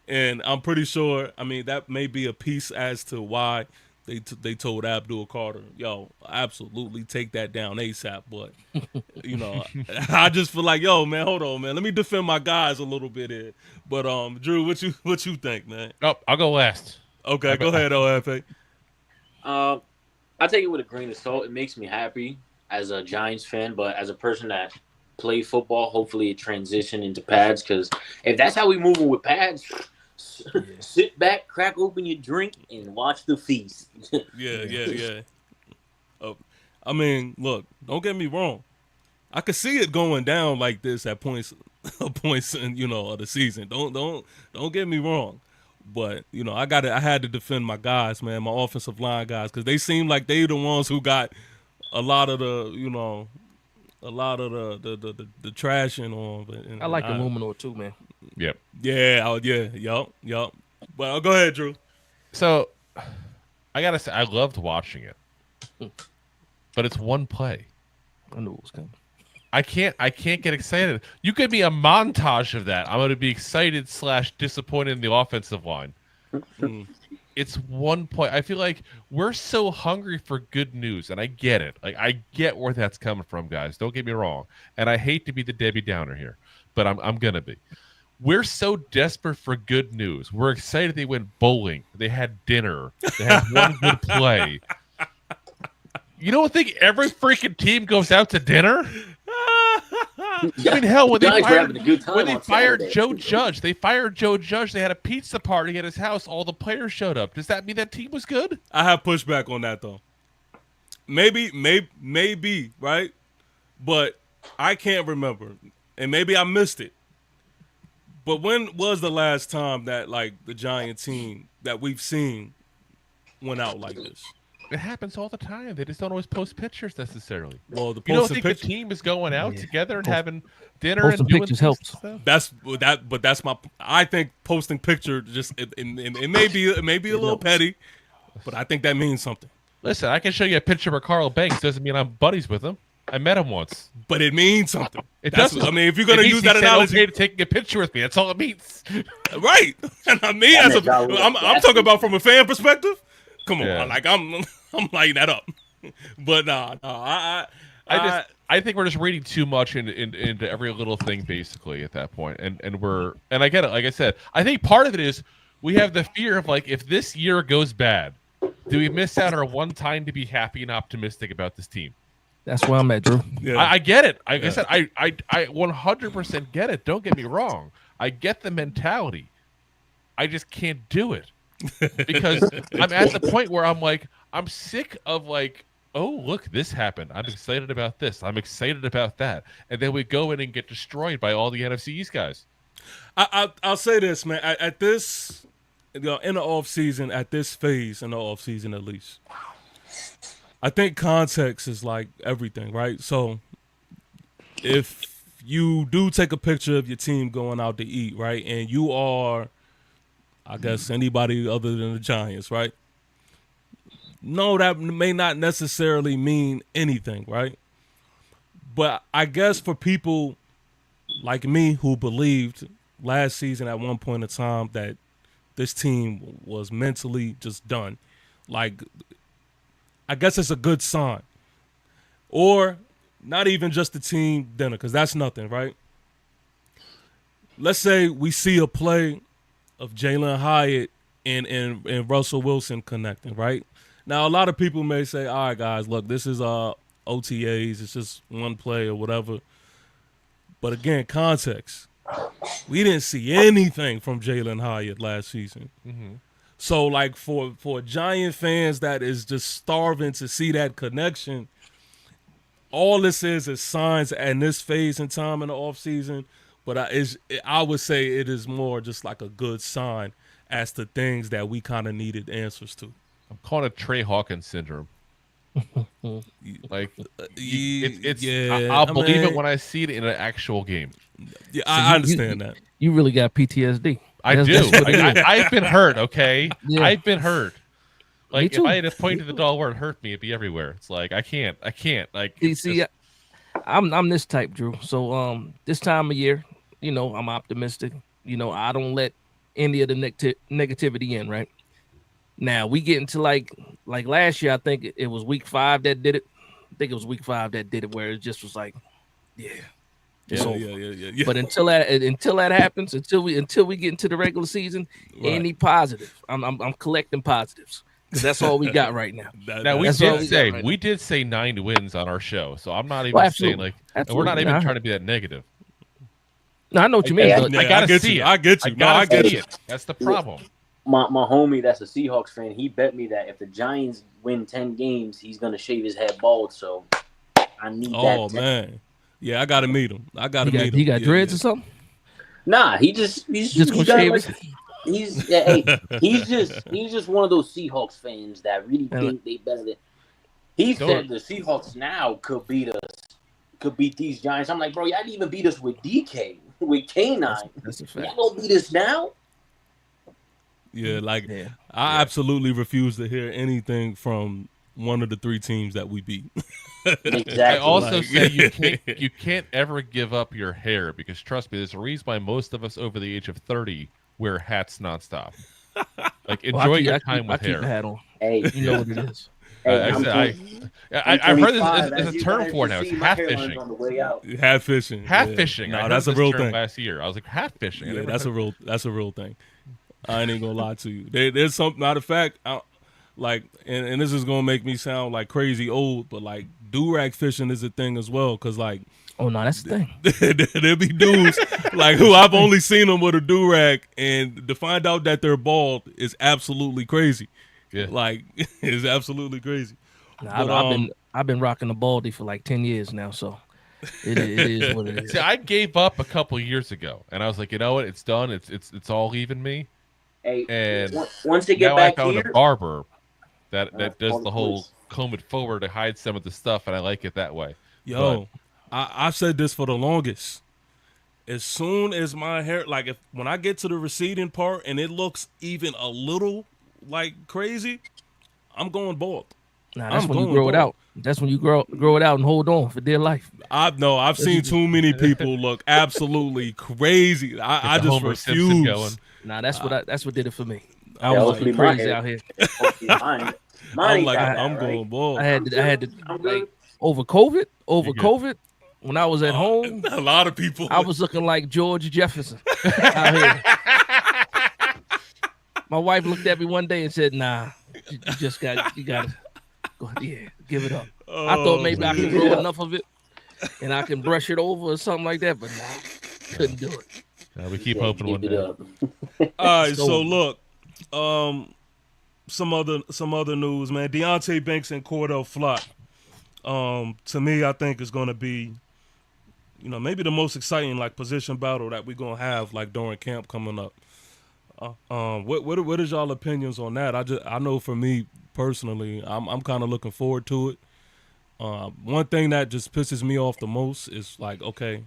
And I'm pretty sure, I mean, that may be a piece as to why they told Abdul Carter, yo, absolutely take that down ASAP. But, I just feel like, yo, man, hold on, man. Let me defend my guys a little bit here. But, Drew, what you think, man? Oh, I'll go last. Okay, go ahead, OFA. I take it with a grain of salt. It makes me happy as a Giants fan, but as a person that play football, hopefully it transition into pads, because if that's how we moving with pads, sit back, crack open your drink, and watch the feast. Yeah. I mean, look, don't get me wrong. I could see it going down like this at points in of the season. Don't get me wrong. But, I had to defend my guys, man, my offensive line guys, because they seem like they the ones who got a lot of the trashing on. I like Illuminor too, man. Yep. Yeah. Yup. Well, go ahead, Drew. So, I gotta say, I loved watching it, but it's one play. I knew it was coming. I can't get excited. You give me a montage of that, I'm going to be excited / disappointed in the offensive line. It's 1 point. I feel like we're so hungry for good news, and I get it. Like, I get where that's coming from, guys. Don't get me wrong. And I hate to be the Debbie Downer here, but I'm gonna be. We're so desperate for good news. We're excited they went bowling. They had dinner. They had one good play. You don't think every freaking team goes out to dinner? I mean, hell, when they fired Joe Judge, they had a pizza party at his house. All the players showed up. Does that mean that team was good? I have pushback on that, though. Maybe, right? But I can't remember. And maybe I missed it. But when was the last time that, like, the Giant team that we've seen went out like this? It happens all the time. They just don't always post pictures necessarily. Well, you don't think the team is going out together and having dinner and doing pictures helps. Stuff? That's my. I think posting picture just it may be a little petty, but I think that means something. Listen, I can show you a picture of Carl Banks. Doesn't mean I'm buddies with him. I met him once, but it means something. It does. I mean, if you're gonna use that analogy, okay to taking a picture with me. That's all it means, right? And I mean, I'm talking about from a fan perspective. Come on, like I'm lighting that up, but I think we're just reading too much into every little thing, basically at that point, and I get it. Like I said, I think part of it is we have the fear of, like, if this year goes bad, do we miss out our one time to be happy and optimistic about this team? That's where I'm at, Drew. Yeah. I get it. Like I said, I 100% get it. Don't get me wrong. I get the mentality. I just can't do it. Because I'm at the point where I'm like, I'm sick of, like, oh, look, this happened. I'm excited about this. I'm excited about that. And then we go in and get destroyed by all the NFC East guys. I'll say this, man. At this, in the offseason, at this phase in the offseason at least, I think context is like everything, right? So if you do take a picture of your team going out to eat, right, and you are, I guess, anybody other than the Giants, right? No, that may not necessarily mean anything, right? But I guess for people like me who believed last season at one point in time that this team was mentally just done, like, I guess it's a good sign. Or not even just the team dinner, because that's nothing, right? Let's say we see a play of Jalen Hyatt and Russell Wilson connecting, right? Now, a lot of people may say, all right, guys, look, this is OTAs. It's just one play or whatever. But again, context. We didn't see anything from Jalen Hyatt last season. Mm-hmm. So, like, for Giant fans that is just starving to see that connection, all this is signs in this phase in time in the offseason. But I would say it is more just like a good sign as to things that we kind of needed answers to. I'm calling it Trey Hawkins syndrome. Like, I'll believe it when I see it in an actual game. Yeah, I understand that. You really got PTSD. I do. I've been hurt, okay? Yeah. I've been hurt. Like, if I had to point to the doll where it hurt me, it'd be everywhere. It's like, I can't. Like, I'm this type, Drew. So this time of year, I'm optimistic. I don't let any of the negativity in, right? Now we get into like last year. I think it was week 5 that did it. I think it was week 5 that did it, where it just was like, yeah. But until that happens, until we get into the regular season, right. Any positive, I'm collecting positives, because that's all we got right now. Now we did say 9 wins on our show, so I'm not even saying like, and we're not even trying to be that negative. No, I know what you mean. I gotta see it. I get you. I get you. That's the problem. My homie, that's a Seahawks fan. He bet me that if the Giants win 10 games, he's gonna shave his head bald. So I need that. Oh man, yeah, I gotta meet him. He got dreads or something? Nah, he's just gonna shave his. He's just one of those Seahawks fans that really think they better than. He said the Seahawks now could beat these Giants. I'm like, bro, y'all didn't even beat us with DK, with K9. That's a fact. Y'all gonna beat us now? Yeah, I absolutely refuse to hear anything from one of the 3 teams that we beat. Exactly. I also say you can't ever give up your hair because trust me, there's a reason why most of us over the age of 30 wear hats nonstop. Like enjoy your time with I keep hair. the hat on. Hey, You know what it is. Hey, I've heard there's a term for it now. It's hat fishing. On the way out. Hat fishing. Hat fishing. No, I heard that's a this real term thing. last year. I was like, hat fishing. Yeah, that's a real thing. I ain't gonna lie to you. There's some, matter of fact, like, and this is gonna make me sound like crazy old, but like do-rag fishing is a thing as well. Cause like, oh no, that's the thing. There be dudes like who I've only seen them with a do-rag, and to find out that they're bald is absolutely crazy. Yeah, like it's absolutely crazy. Nah, But, I've been rocking the baldy for like 10 years now, so it is what it is. See, I gave up a couple years ago, and I was like, you know what? It's done. It's all even me. Hey, and once they get now back I found here, a barber that does the the whole police. comb it forward to hide some of the stuff, and I like it that way. Yo, I've said this for the longest. As soon as my hair, like when I get to the receding part and it looks even a little like crazy, I'm going bald. Nah, that's when you grow it out. That's when you grow it out and hold on for dear life. I've seen too many people look absolutely crazy. I just Homer Simpson refuse. going. Nah, that's what did it for me. I Yeah, was hopefully looking crazy my out here. mine I'm ain't like, that I'm bad, going right? bald. I had to I'm like good. over COVID, when I was at home, A lot of people. I was looking like George Jefferson out here. My wife looked at me one day and said, "Nah, you gotta go, yeah, give it up." I thought maybe I could grow enough of it and I can brush it over or something like that, but nah, couldn't do it. We keep hoping one Give day. it up. All right, so look, some other news, man. Deontay Banks and Cordell Flott. To me, I think is going to be, maybe the most exciting like position battle that we're gonna have like during camp coming up. What is y'all opinions on that? I know for me personally, I'm kind of looking forward to it. One thing that just pisses me off the most is like, okay,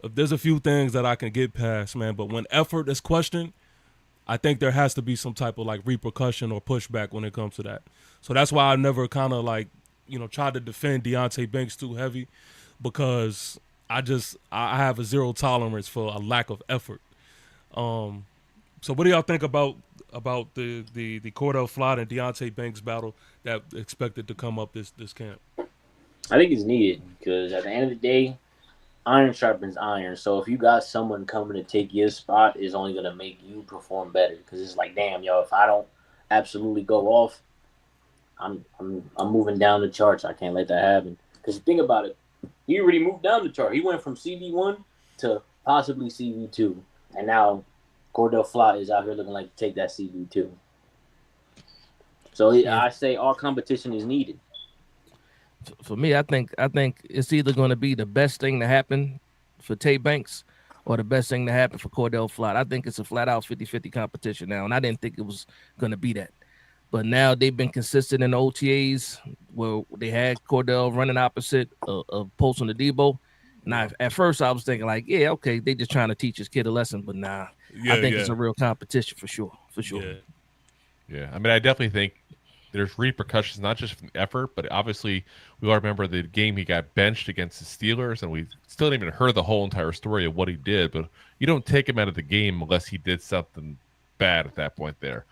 if there's a few things that I can get past, man, but when effort is questioned, I think there has to be some type of like repercussion or pushback when it comes to that. So that's why I never kind of like, tried to defend Deontay Banks too heavy, because I have a zero tolerance for a lack of effort. So what do y'all think about the Cordell Flott and Deontay Banks battle that expected to come up this camp? I think it's needed because at the end of the day, iron sharpens iron. So if you got someone coming to take your spot, it's only gonna make you perform better. Because it's like, damn, yo, if I don't absolutely go off, I'm moving down the charts. I can't let that happen. Because think about it, he already moved down the chart. He went from CB1 to possibly CB2, and now Cordell Flott is out here looking like to take that CB2. So I say all competition is needed. For me, I think it's either going to be the best thing to happen for Tay Banks or the best thing to happen for Cordell Flott. I think it's a flat-out 50-50 competition now, and I didn't think it was going to be that. But now they've been consistent in the OTAs where they had Cordell running opposite of Poston to Debo. Now, at first I was thinking like, yeah, okay, they just trying to teach his kid a lesson, but nah, I think it's a real competition for sure. Yeah, I mean, I definitely think there's repercussions, not just from effort, but obviously we all remember the game he got benched against the Steelers, and we still didn't even heard the whole entire story of what he did, but you don't take him out of the game unless he did something bad at that point there.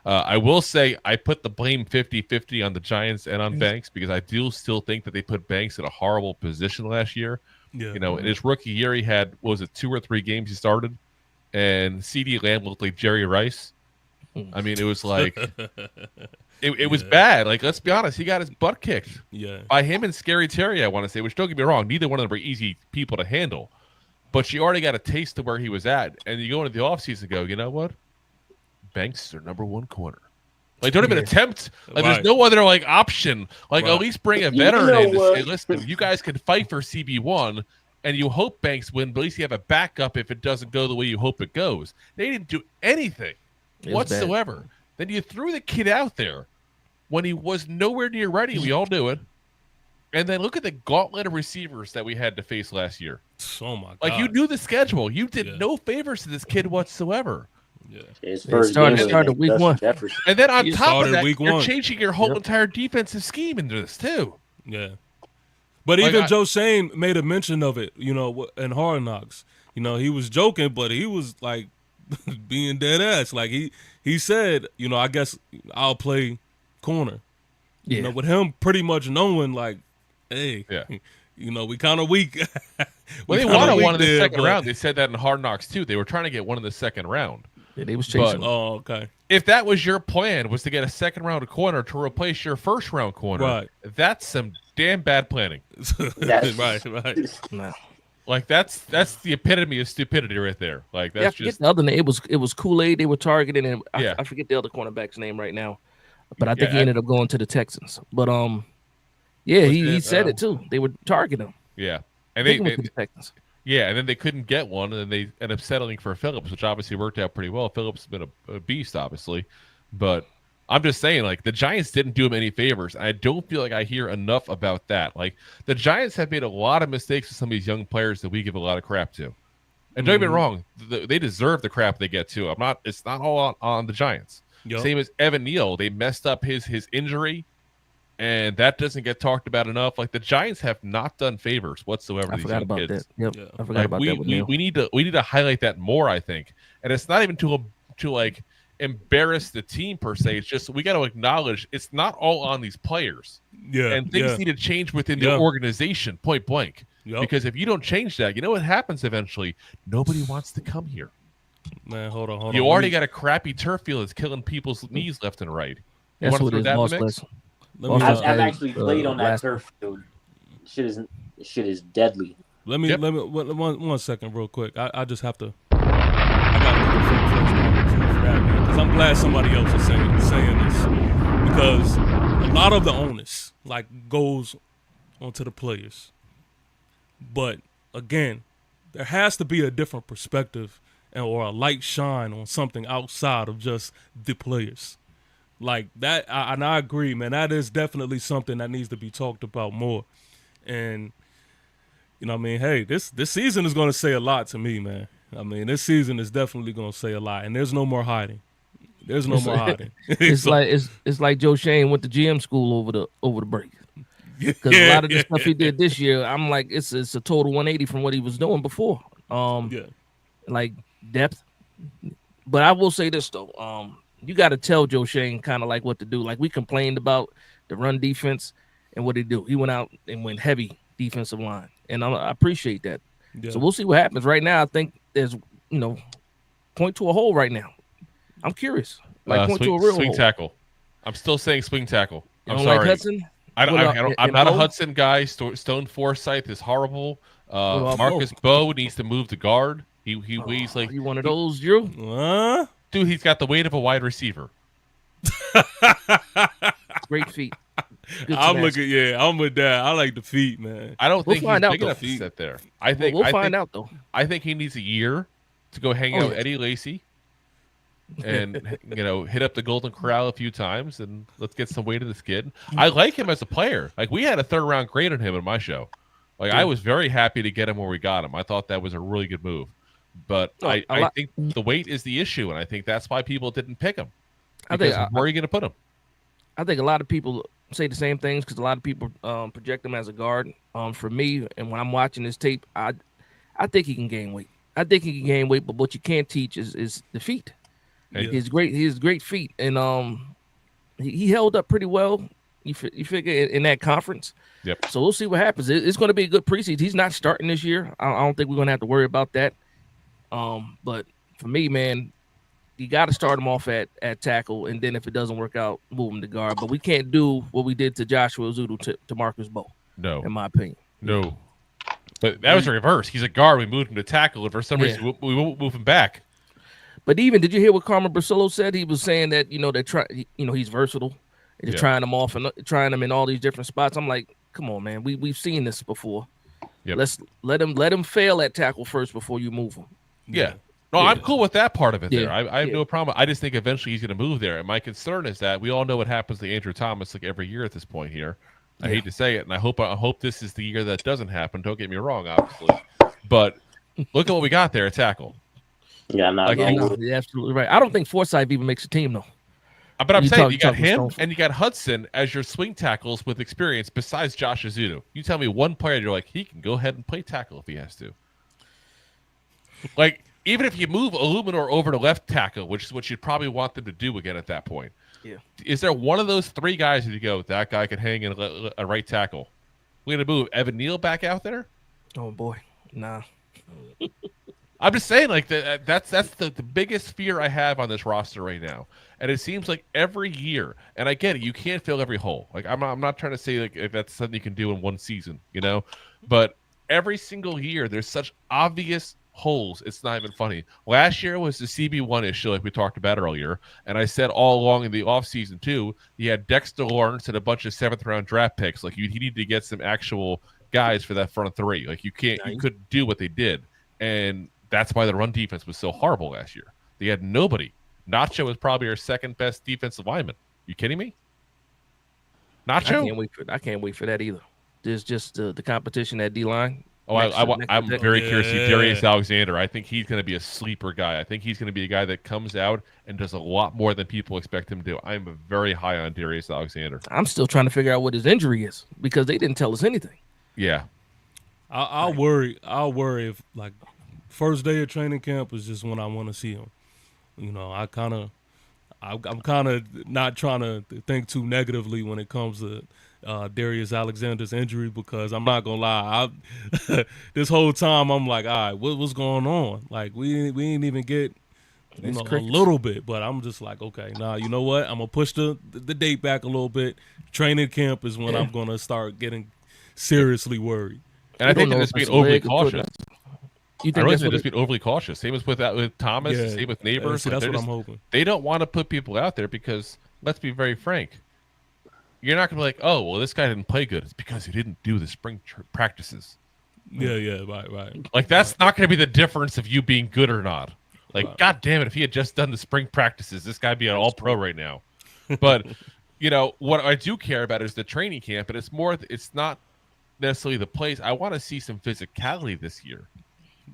I will say I put the blame 50-50 on the Giants and on Banks because I do still think that they put Banks in a horrible position last year. Yeah. In his rookie year, he had, 2 or 3 games he started, and CD Lamb looked like Jerry Rice. I mean, it was like it was bad. Like, let's be honest, he got his butt kicked by him and Scary Terry, I want to say, which don't get me wrong, neither one of them are easy people to handle. But you already got a taste of where he was at, and you go into the offseason and go, you know what? Banks is their number one corner. Like, don't even attempt. Like, there's no other like option. Like, at least bring a veteran in to say, listen, you guys can fight for CB1, and you hope Banks win, but at least you have a backup if it doesn't go the way you hope it goes. They didn't do anything whatsoever. Then you threw the kid out there when he was nowhere near ready. We all knew it. And then look at the gauntlet of receivers that we had to face last year. Oh my God! Like, you knew the schedule. You did no favors to this kid whatsoever. Yeah. His first started week 1. And then on top of that, week you're 1. changing your whole entire defensive scheme into this too. Yeah. But even Joe Shane made a mention of it, you know, in Hard Knocks. You know, he was joking, but he was like being dead ass. Like he said, you know, I guess I'll play corner. Yeah. You know, with him pretty much knowing, like, hey, you know, we kind of weak. Well, they wanted one in the second round. They said that in Hard Knocks too. They were trying to get one in the second round. Yeah, they was chasing. Oh, okay. If that was your plan, was to get a second round corner to replace your first round corner, right? That's some damn bad planning. right. No. Like that's the epitome of stupidity right there. Like that's just the other name. It was Kool-Aid they were targeting, and I forget the other cornerback's name right now, but I think he ended up going to the Texans. But he said it too. They were targeting him. Yeah, and they went to the Texans. Yeah, and then they couldn't get one, and then they ended up settling for Phillips, which obviously worked out pretty well. Phillips has been a beast, obviously, but I'm just saying, like, the Giants didn't do him any favors. I don't feel like I hear enough about that. Like, the Giants have made a lot of mistakes with some of these young players that we give a lot of crap to. And don't get me wrong, they deserve the crap they get too. It's not all on the Giants. Yep. Same as Evan Neal, they messed up his injury. And that doesn't get talked about enough. Like the Giants have not done favors whatsoever. I forgot about kids. that. Yep, yeah. I forgot about that. We need to highlight that more. I think, and it's not even to like embarrass the team per se. It's just we got to acknowledge it's not all on these players. Yeah, and things need to change within the organization, point blank. Yep. Because if you don't change that, you know what happens eventually? Nobody wants to come here. Man, hold on. You already got a crappy turf field that's killing people's knees left and right. You That's what it is. I've actually played on that turf field. Shit is deadly. Let me one second real quick. I just have to. I gotta give a first for that, man, because I'm glad somebody else is saying this, because a lot of the onus like goes onto the players. But again, there has to be a different perspective or a light shine on something outside of just the players. Like that, and I agree, man. That is definitely something that needs to be talked about more. And you know what I mean? Hey, this season is going to say a lot to me, man. I mean, this season is definitely going to say a lot, and there's no more hiding. There's no more hiding. It's like Joe Shane went to GM school over the break. Because a lot of the stuff he did this year, I'm like, it's a total 180 from what he was doing before. Like depth. But I will say this though, you got to tell Joe Shane kind of like what to do. Like we complained about the run defense, and what did he do? He went out and went heavy defensive line, and I appreciate that. Yeah. So we'll see what happens. Right now, I think there's point to a hole right now. I'm curious. Like point to a real swing hole. tackle. I'm still saying swing tackle. I'm sorry. Like Hudson? I'm not a Hudson guy. Stone Forsythe is horrible. Marcus Bowe needs to move to guard. He weighs like you one of those, Drew? Dude, he's got the weight of a wide receiver. Great feet. I'm with that. I like the feet, man. I don't think he's big enough to sit there. I think we'll find out though. I think he needs a year to go hang out with Eddie Lacy and hit up the Golden Corral a few times, and let's get some weight in this kid. I like him as a player. Like we had a 3rd round grade on him in my show. Like I was very happy to get him where we got him. I thought that was a really good move. But I think the weight is the issue, and I think that's why people didn't pick him. Where are you going to put him? I think a lot of people say the same things because a lot of people project him as a guard. For me, and when I'm watching this tape, I think he can gain weight. But what you can't teach is the feet. Yeah. He has great feet, and he held up pretty well. You figure in that conference. Yep. So we'll see what happens. It's going to be a good preseason. He's not starting this year. I don't think we're going to have to worry about that. But for me, man, you got to start him off at tackle, and then if it doesn't work out, move him to guard. But we can't do what we did to Joshua Zudu to Marcus Bowe. No, in my opinion. No, but that was the reverse. He's a guard. We moved him to tackle, and for some reason, we won't move him back. But even did you hear what Carmen Brasillo said? He was saying that they're trying. He's versatile. They're trying him off and trying him in all these different spots. I'm like, come on, man. We've seen this before. Yep. Let's let him fail at tackle first before you move him. Yeah. No, I'm cool with that part of it there. I have no problem. I just think eventually he's going to move there. And my concern is that we all know what happens to Andrew Thomas like every year at this point here. I hate to say it, and I hope this is the year that doesn't happen. Don't get me wrong, obviously. But look at what we got there at tackle. Yeah, you're absolutely right. I don't think Forsythe even makes a team, though. But I'm saying you got him and you got Hudson as your swing tackles with experience besides Josh Azudu. You tell me one player you're like, he can go ahead and play tackle if he has to. Like, even if you move Illuminor over to left tackle, which is what you'd probably want them to do again at that point. Yeah. Is there one of those three guys that you go, that guy could hang in a right tackle? We're going to move Evan Neal back out there? Oh, boy. Nah. I'm just saying, like, that's the biggest fear I have on this roster right now. And it seems like every year, and I get it, you can't fill every hole. Like, I'm not trying to say, like, if that's something you can do in one season, you know? But every single year, there's such obvious holes, it's not even funny. Last year was the CB1 issue, like we talked about earlier, and I said all along in the offseason too, you had Dexter Lawrence and a bunch of 7th-round draft picks. Like, you need to get some actual guys for that front three. Like, you couldn't do what they did, and that's why the run defense was so horrible last year. They had nobody. Nacho was probably our second best defensive lineman. You kidding me? Nacho? I can't wait for that either. There's just the competition at D-line. Oh, I'm very curious to see Darius Alexander. I think he's going to be a sleeper guy. I think he's going to be a guy that comes out and does a lot more than people expect him to do. I'm very high on Darius Alexander. I'm still trying to figure out what his injury is because they didn't tell us anything. Yeah. I'll worry if, like, first day of training camp is just when I want to see him. You know, I'm kind of not trying to think too negatively when it comes to Darius Alexander's injury, because I'm not gonna lie, this whole time I'm like, all right, what's going on? Like, we ain't even get a little bit, but I'm just like, okay, nah, you know what? I'm gonna push the date back a little bit. Training camp is when I'm gonna start getting seriously worried. And I think they're just being overly cautious. You think I really think they're just being overly cautious. Same as with Thomas, same with Neighbors. That's what I'm hoping. They don't want to put people out there because, let's be very frank, you're not going to be like, oh, well, this guy didn't play good. It's because he didn't do the spring practices. Yeah, right. Like, that's not going to be the difference of you being good or not. Like, God damn it, if he had just done the spring practices, this guy'd be an all-pro right now. But, you know, what I do care about is the training camp, and it's not necessarily the plays. I want to see some physicality this year.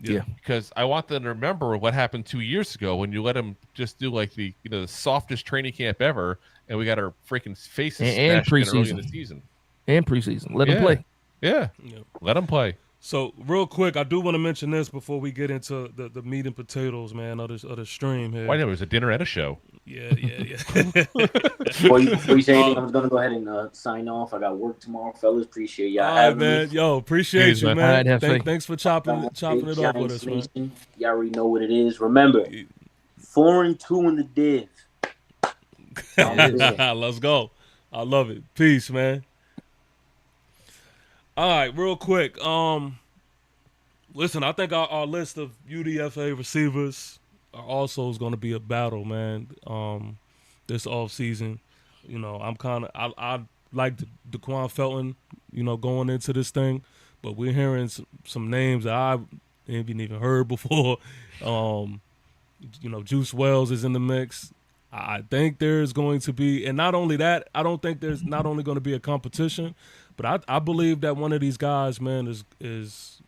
Yeah, because I want them to remember what happened 2 years ago when you let them just do like the softest training camp ever, and we got our freaking faces and preseason early in the season and preseason. Let them play. Yeah, let them play. So real quick, I do want to mention this before we get into the meat and potatoes, man, of the stream here. Why, there was a dinner and a show. Yeah. Before you say anything, I'm gonna go ahead and sign off. I got work tomorrow, fellas. Appreciate y'all. All right, man. Yo, appreciate you, man. Thanks for chopping it up with us, man. Y'all already know what it is. Remember, 4-2 in the div. Let's go. I love it. Peace, man. All right, real quick. Listen, I think our list of UDFA receivers also is going to be a battle, man. This offseason, you know, I like DeQuan Felton, you know, going into this thing, but we're hearing some names that I haven't even heard before. You know, Juice Wells is in the mix. I think there's going to be, and not only that, I don't think there's not only going to be a competition, but I believe that one of these guys, man, is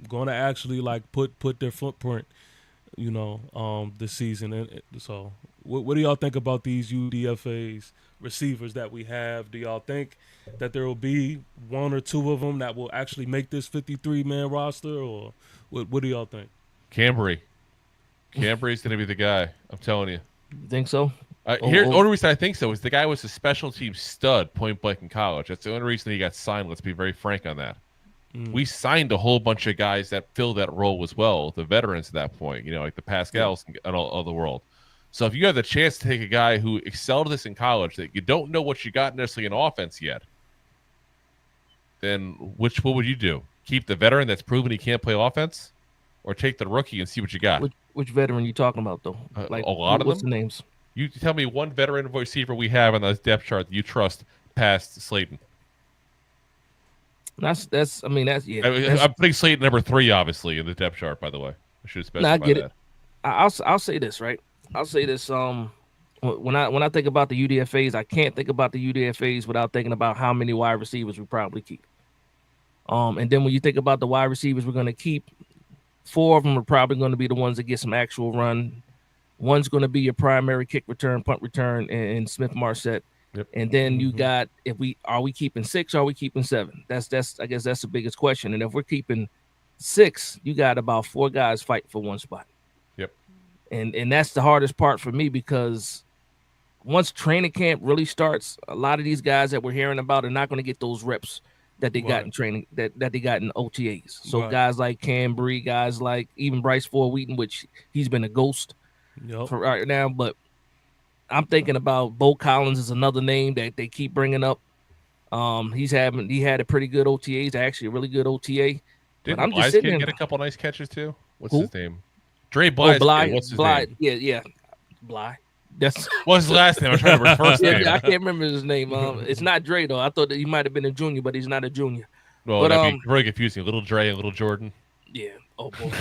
going to actually like put their footprint, you know, this season. And so, what do y'all think about these UDFA's receivers that we have? Do y'all think that there will be one or two of them that will actually make this 53-man roster, or what do y'all think? Cambry. Cambry's going to be the guy. I'm telling you. You think so? The only reason I think so is the guy was a special team stud point blank in college. That's the only reason he got signed. Let's be very frank on that. We signed a whole bunch of guys that fill that role as well, the veterans at that point, you know, like the Pascals and all the world. So if you have the chance to take a guy who excelled this in college that you don't know what you got necessarily in offense yet, then what would you do? Keep the veteran that's proven he can't play offense, or take the rookie and see what you got? Which veteran you talking about, though? Like a lot of them. What's the names? You tell me one veteran receiver we have on the depth chart that you trust past Slayton. I'm putting Slayton number 3, obviously, in the depth chart. By the way, I should specify I get that. it. I'll say this, right? I'll say this. When I think about the UDFA's, I can't think about the UDFA's without thinking about how many wide receivers we probably keep. And then when you think about the wide receivers we're going to keep, 4 of them are probably going to be the ones that get some actual run. One's going to be your primary kick return, punt return, and Smith Marset. Yep. And then you got, are we keeping 6 or are we keeping 7? That's I guess that's the biggest question. And if we're keeping 6, you got about 4 guys fighting for one spot. Yep. And that's the hardest part for me, because once training camp really starts, a lot of these guys that we're hearing about are not going to get those reps that they got in training, that they got in OTAs. So guys like Cambry, guys like even Bryce Ford Wheaton, which he's been a ghost for right now, but I'm thinking about Bo Collins is another name that they keep bringing up. He had a pretty good OTA. He's actually a really good OTA. Didn't I'm just sitting there. get a couple nice catches too? What's his name? Dre Bly's kid. What's his name? Yeah. Bly. That's what's his last name? I'm trying to remember his first name. I can't remember his name. It's not Dre though. I thought that he might have been a junior, but he's not a junior. Well, that'd be very confusing. Little Dre and Little Jordan. Yeah. Oh boy.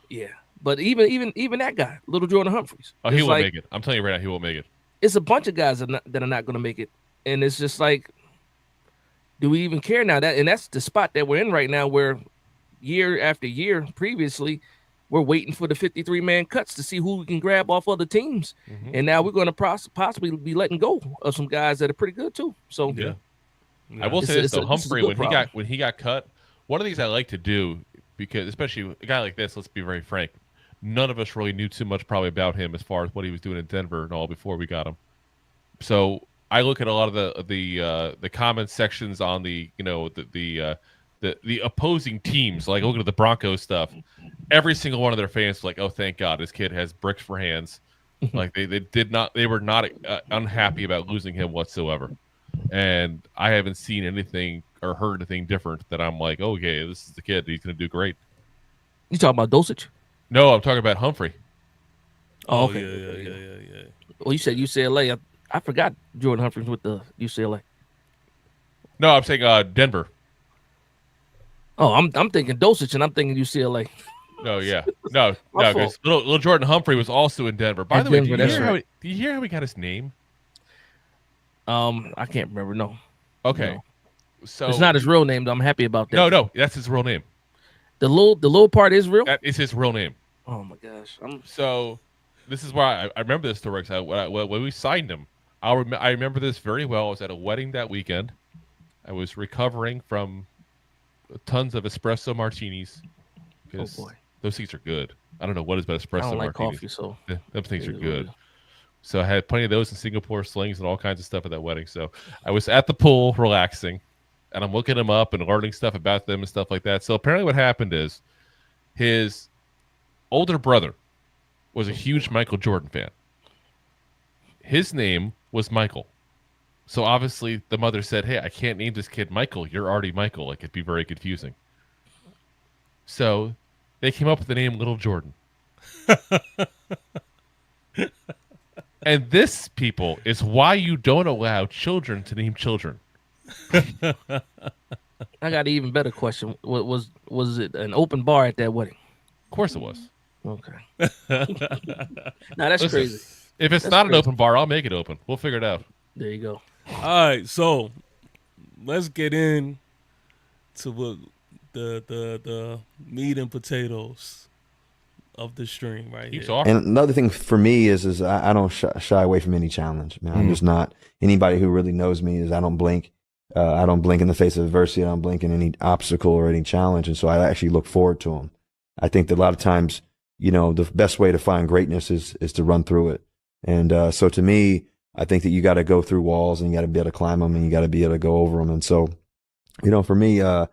Yeah. But even that guy, Little Jordan Humphreys. Oh, he won't make it. I'm telling you right now, he won't make it. It's a bunch of guys that are not going to make it, and it's just like, do we even care now? That's the spot that we're in right now, where year after year previously, we're waiting for the 53-man cuts to see who we can grab off other teams, and now we're going to possibly be letting go of some guys that are pretty good too. So I will say this though, Humphrey, when he got cut, one of the things I like to do, because especially a guy like this, let's be very frank, none of us really knew too much probably about him as far as what he was doing in Denver and all before we got him. So I look at a lot of the comment sections on the opposing teams, like looking at the Broncos stuff. Every single one of their fans was like, "Oh, thank God, this kid has bricks for hands." Like they were not unhappy about losing him whatsoever. And I haven't seen anything or heard anything different that I'm like, "Oh, okay, this is the kid. He's going to do great." You talking about Dosage? No, I'm talking about Humphrey. Oh, okay. Yeah. Well, you said UCLA. I forgot Jordan Humphreys with the UCLA. No, I'm saying Denver. Oh, I'm thinking Dosage, and I'm thinking UCLA. No, yeah, no, because little Jordan Humphrey was also in Denver. By the way, do you hear how he got his name? I can't remember. No. Okay, no. So it's not his real name, though. I'm happy about that. No, that's his real name. The little part is real. That is his real name. Oh my gosh! So this is why I remember this story. When we signed him, I remember this very well. I was at a wedding that weekend. I was recovering from tons of espresso martinis. Oh boy, those things are good. I don't know what is about espresso I don't like martinis. coffee, so those things are good. So I had plenty of those in Singapore slings and all kinds of stuff at that wedding. So I was at the pool relaxing, and I'm looking them up and learning stuff about them and stuff like that. So apparently what happened is his older brother was a huge Michael Jordan fan. His name was Michael. So obviously the mother said, "Hey, I can't name this kid Michael. You're already Michael." Like, it'd be very confusing. So they came up with the name Little Jordan. And this, people, is why you don't allow children to name children. I got an even better question. Was it an open bar at that wedding? Of course it was. Okay. Now that's crazy. If it's not an open bar, I'll make it open. We'll figure it out. There you go. All right, so let's get in to what the meat and potatoes of the stream right here. And another thing for me is I don't shy away from any challenge, man. I'm just not. Anybody who really knows me is I don't blink. I don't blink in the face of adversity. I don't blink in any obstacle or any challenge. And so I actually look forward to them. I think that a lot of times, the best way to find greatness is to run through it. And so to me, I think that you got to go through walls and you got to be able to climb them and you got to be able to go over them. And so, for me, I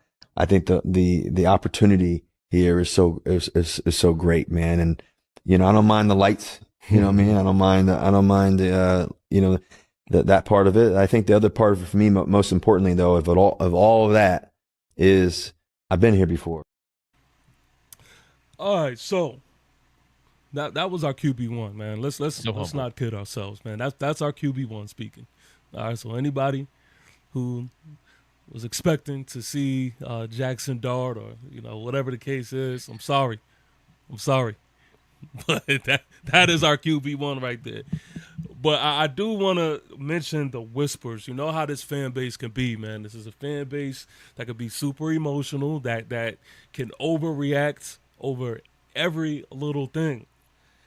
think the opportunity here is so great, man. And I don't mind the lights. You know what I mean? I don't mind that part of it. I think the other part of it for me, most importantly though, of all of that, is I've been here before. All right, so that was our QB1, man. Let's not kid ourselves, man. That's our QB1 speaking. All right, so anybody who was expecting to see Jackson Dart or whatever the case is, I'm sorry, but that is our QB1 right there. But I do want to mention the whispers. You know how this fan base can be, man. This is a fan base that can be super emotional, that can overreact over every little thing.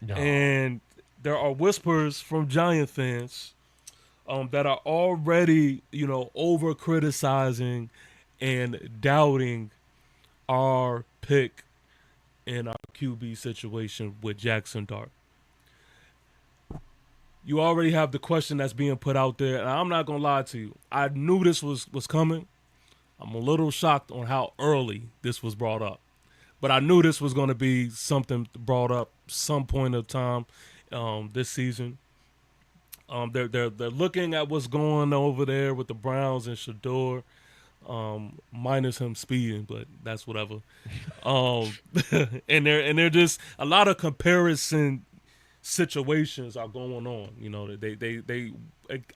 No. And there are whispers from Giant fans that are already, over criticizing and doubting our pick in our QB situation with Jackson Dart. You already have the question that's being put out there, and I'm not gonna lie to you. I knew this was coming. I'm a little shocked on how early this was brought up, but I knew this was going to be something brought up some point of time this season. They're looking at what's going over there with the Browns and Shador, minus him speeding, but that's whatever. And they're just a lot of comparison situations are going on. They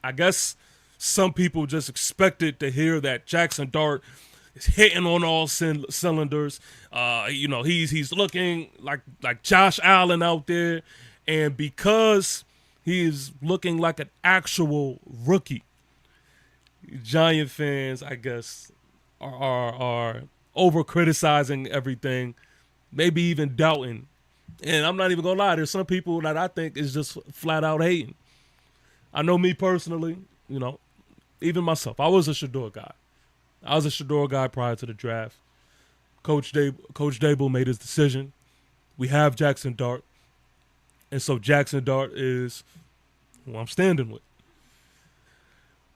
I guess some people just expected to hear that Jackson Dart is hitting on all cylinders. He's looking like Josh Allen out there, and because he is looking like an actual rookie, Giant fans, I guess, are over criticizing everything, maybe even doubting. And I'm not even gonna lie, there's some people that I think is just flat out hating. I know me personally, even myself, I was a Shador guy. I was a Shador guy prior to the draft. Coach Dable made his decision. We have Jackson Dart. And so Jackson Dart is who I'm standing with.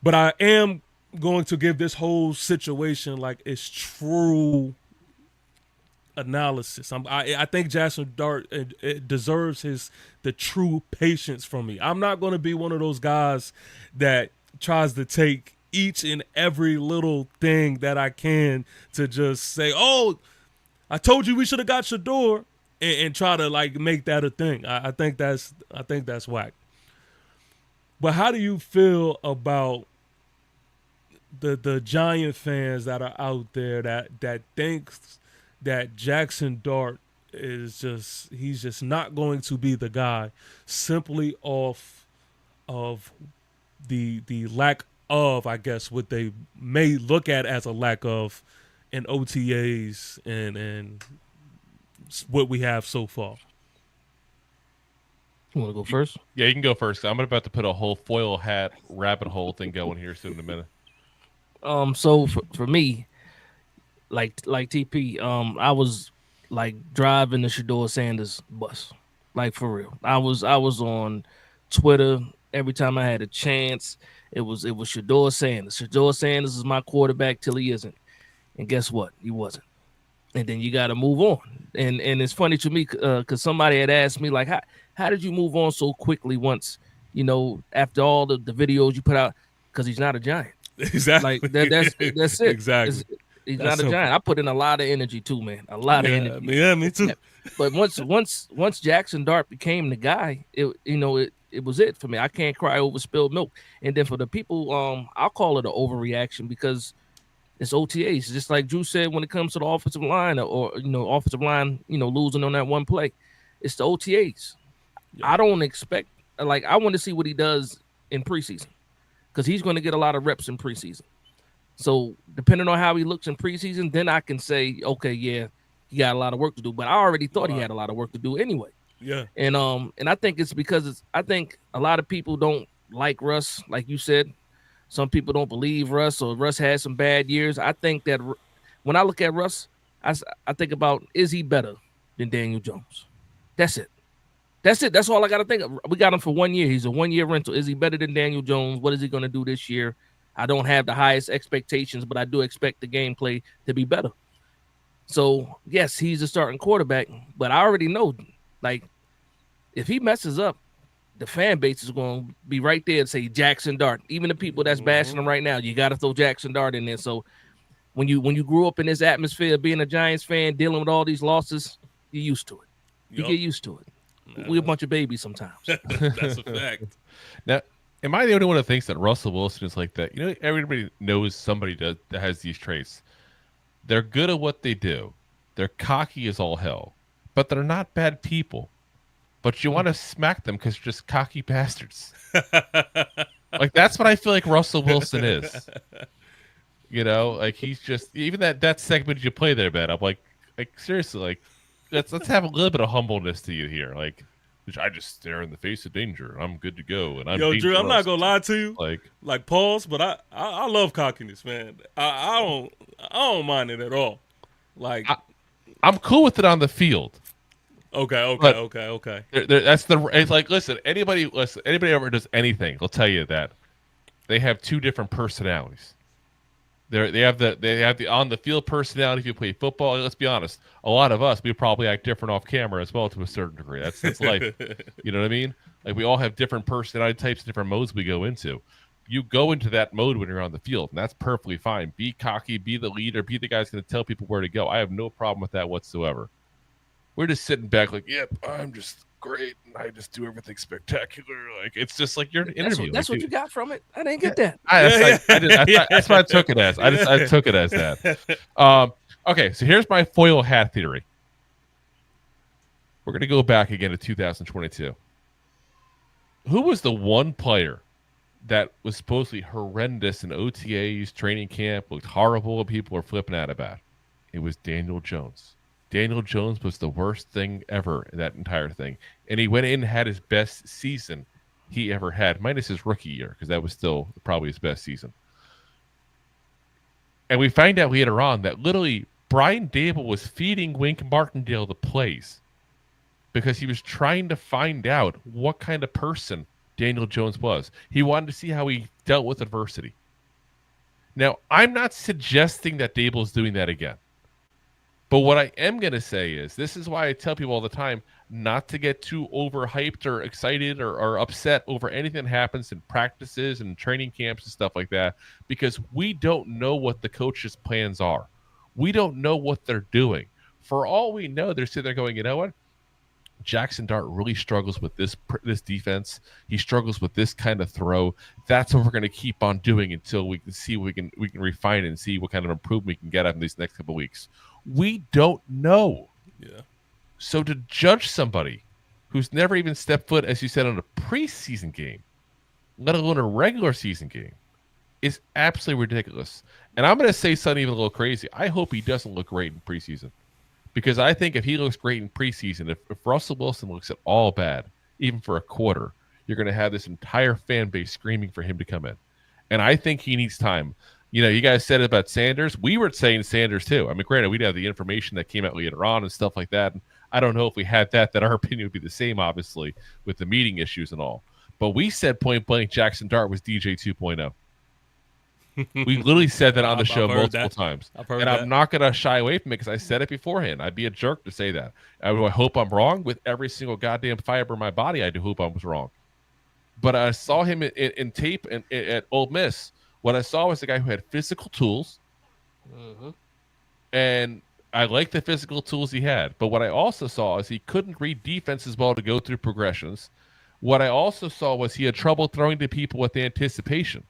But I am going to give this whole situation like its true analysis. I think Jackson Dart it deserves the true patience from me. I'm not going to be one of those guys that tries to take each and every little thing that I can to just say, "Oh, I told you we should have got Shador," and try to like make that a thing. I think that's whack. But how do you feel about the Giant fans that are out there that thinks that Jackson Dart he's just not going to be the guy simply off of the lack of, I guess, what they may look at as a lack of in OTAs and what we have so far? You want to go first? Yeah, you can go first. I'm about to put a whole foil hat rabbit hole thing going here soon in a minute. So for me, like TP, I was like driving the Shador Sanders bus, like for real. I was on Twitter every time I had a chance. It was Shador Sanders. Shador Sanders is my quarterback till he isn't, and guess what? He wasn't. And then you got to move on. And it's funny to me because somebody had asked me like, how did you move on so quickly once after all the videos you put out? Because he's not a Giant. Exactly. Like that's it. Exactly. He's not a Giant. I put in a lot of energy too, man. A lot of energy. Yeah, me too. But once Jackson Dart became the guy, it was it for me. I can't cry over spilled milk. And then for the people, I'll call it an overreaction because it's OTAs. Just like Drew said when it comes to the offensive line or offensive line, losing on that one play. It's the OTAs. Yeah. I don't expect I want to see what he does in preseason because he's going to get a lot of reps in preseason. So depending on how he looks in preseason, then I can say, okay, yeah, he got a lot of work to do. But I already thought he had a lot of work to do anyway. Yeah. And I think it's because I think a lot of people don't like Russ, like you said. Some people don't believe Russ, or Russ had some bad years. I think that when I look at Russ, I think about, is he better than Daniel Jones? That's it. That's all I got to think of. We got him for 1 year. He's a 1-year rental. Is he better than Daniel Jones? What is he going to do this year? I don't have the highest expectations, but I do expect the gameplay to be better. So, yes, he's a starting quarterback, but I already know, if he messes up, the fan base is going to be right there and say Jackson Dart. Even the people that's bashing him right now, you got to throw Jackson Dart in there. So when you grew up in this atmosphere, being a Giants fan, dealing with all these losses, you're used to it. You get used to it. We're a bunch of babies sometimes. That's a fact. Now, am I the only one that thinks that Russell Wilson is like that? Everybody knows somebody that has these traits. They're good at what they do. They're cocky as all hell, but they're not bad people. But you want to smack them because they're just cocky bastards. That's what I feel like Russell Wilson is. He's just, even that segment you play there, Ben. I'm like seriously, let's have a little bit of humbleness to you here. I just stare in the face of danger. I'm good to go, and I'm Drew, I'm not gonna lie to you. Like pause, but I love cockiness, man. I don't mind it at all. Like I'm cool with it on the field. Okay. That's it's like listen. Anybody ever does anything, they'll tell you that they have two different personalities. They have the on the field personality. If you play football, let's be honest, a lot of us, we probably act different off camera as well to a certain degree. That's life. You know what I mean? Like we all have different personality types, different modes we go into. You go into that mode when you're on the field, and that's perfectly fine. Be cocky, be the leader, be the guy who's going to tell people where to go. I have no problem with that whatsoever. We're just sitting back like, yep, I'm just great, and I just do everything spectacular. Like it's just like you're an interview. That's what you got from it. I didn't get that. That's what I took it as. I took it as that. Okay, so here's my foil hat theory. We're going to go back again to 2022. Who was the one player that was supposedly horrendous in OTAs, training camp, looked horrible, and people were flipping out about? It was Daniel Jones. Daniel Jones was the worst thing ever in that entire thing. And he went in and had his best season he ever had, minus his rookie year, because that was still probably his best season. And we find out later on that literally Brian Dable was feeding Wink Martindale the plays because he was trying to find out what kind of person Daniel Jones was. He wanted to see how he dealt with adversity. Now, I'm not suggesting that Dable's doing that again. But what I am going to say is, this is why I tell people all the time not to get too overhyped or excited or upset over anything that happens in practices and training camps and stuff like that, because we don't know what the coaches' plans are. We don't know what they're doing. For all we know, they're sitting there going, you know what? Jackson Dart really struggles with this defense. He struggles with this kind of throw. That's what we're going to keep on doing until we can see we can refine it and see what kind of improvement we can get out of these next couple of weeks. We don't know. Yeah. So to judge somebody who's never even stepped foot, as you said, on a preseason game, let alone a regular season game, is absolutely ridiculous. And I'm going to say something even a little crazy. I hope he doesn't look great in preseason. Because I think if he looks great in preseason, if Russell Wilson looks at all bad, even for a quarter, you're going to have this entire fan base screaming for him to come in. And I think he needs time. You know, you guys said about Sanders. We were saying Sanders too. I mean, granted, we'd have the information that came out later on and stuff like that. And I don't know if we had that our opinion would be the same, obviously, with the meeting issues and all. But we said point blank Jackson Dart was DJ 2.0. We literally said that on the show multiple times. And I'm not going to shy away from it because I said it beforehand. I'd be a jerk to say that. I hope I'm wrong. With every single goddamn fiber in my body, I do hope I was wrong. But I saw him in tape at Ole Miss. What I saw was a guy who had physical tools. Mm-hmm. And I liked the physical tools he had. But what I also saw is he couldn't read defenses well to go through progressions. What I also saw was he had trouble throwing to people with anticipation.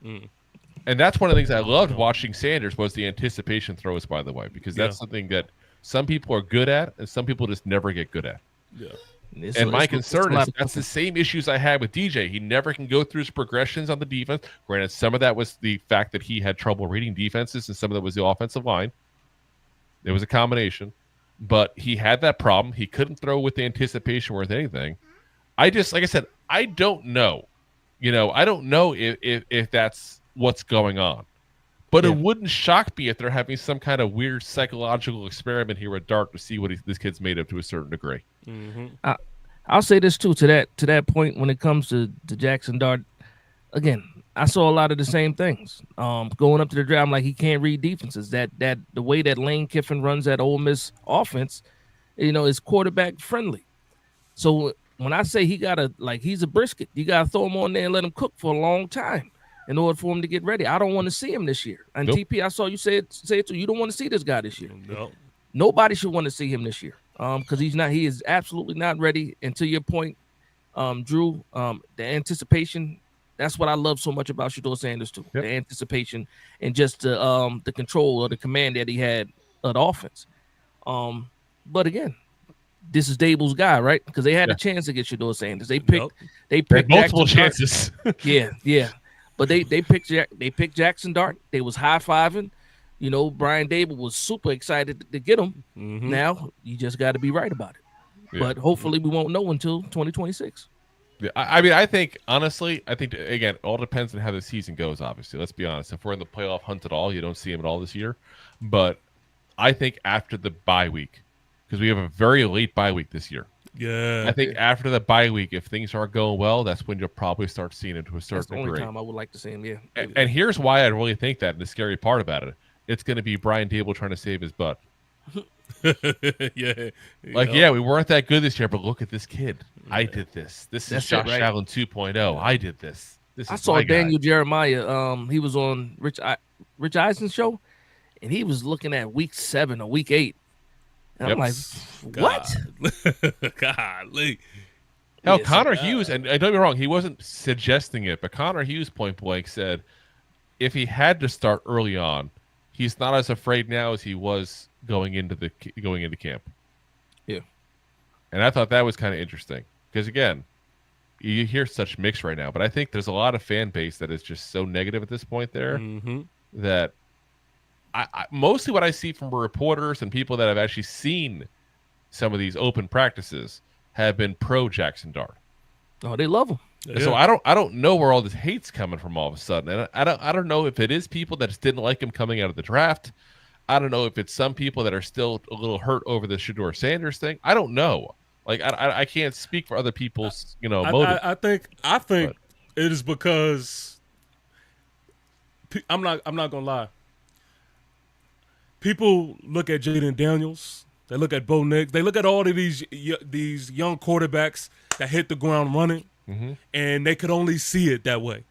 And that's one of the things I loved watching Sanders was the anticipation throws, by the way, because that's something that some people are good at and some people just never get good at. Yeah. And my concern is that's the same issues I had with DJ. He never can go through his progressions on the defense. Granted, some of that was the fact that he had trouble reading defenses and some of that was the offensive line. There was a combination. But he had that problem. He couldn't throw with the anticipation worth anything. Like I said, I don't know. You know, I don't know if that's what's going on. But it wouldn't shock me if they're having some kind of weird psychological experiment here with Dart to see what this kid's made of to a certain degree. Mm-hmm. I'll say this too to that point when it comes to Jackson Dart. Again, I saw a lot of the same things. Going up to the draft, I'm like, he can't read defenses. That the way that Lane Kiffin runs that Ole Miss offense, you know, is quarterback friendly. So when I say he's a brisket, you gotta throw him on there and let him cook for a long time in order for him to get ready. I don't want to see him this year. And nope. TP, I saw you say it too. You don't want to see this guy this year. No. Nobody should want to see him this year. Because he is absolutely not ready. And to your point, Drew, the anticipation, that's what I love so much about Shedeur Sanders too. Yep. The anticipation and just the control or the command that he had of the offense. But again, this is Dable's guy, right? Because they had a chance to get Shedeur Sanders. They picked multiple chances. yeah. But they picked Jackson Dart. They was high-fiving. You know, Brian Dable was super excited to get him. Mm-hmm. Now, you just got to be right about it. But hopefully we won't know until 2026. Yeah, I mean, I think honestly, again, it all depends on how the season goes. Obviously, let's be honest. If we're in the playoff hunt at all, you don't see him at all this year. But I think after the bye week, because we have a very late bye week this year. Yeah, I think after the bye week, if things aren't going well, that's when you'll probably start seeing him to a certain That's the degree. only time I would like to see him. Yeah, and here's why I really think that. And the scary part about it, it's going to be Brian Dable trying to save his butt. Yeah, we weren't that good this year, but look at this kid. I did this. This is Josh Allen 2.0. I did this. I saw Daniel Jeremiah. He was on Rich Eisen's show, and he was looking at week 7 or week 8. And I'm like, what? Golly. Hell, Connor Hughes, and don't get me wrong, he wasn't suggesting it, but Connor Hughes point blank said if he had to start early on, he's not as afraid now as he was going into camp. Yeah. And I thought that was kind of interesting because, again, you hear such mix right now, but I think there's a lot of fan base that is just so negative at this point there that I mostly what I see from reporters and people that have actually seen some of these open practices have been pro Jackson Dart. Oh, they love him. Yeah. So I don't know where all this hate's coming from all of a sudden, and I don't know if it is people that just didn't like him coming out of the draft. I don't know if it's some people that are still a little hurt over the Shedeur Sanders thing. I don't know. Like I can't speak for other people's motives. I think it is because I'm not gonna lie. People look at Jaden Daniels. They look at Bo Nix. They look at all of these young quarterbacks that hit the ground running, and they could only see it that way.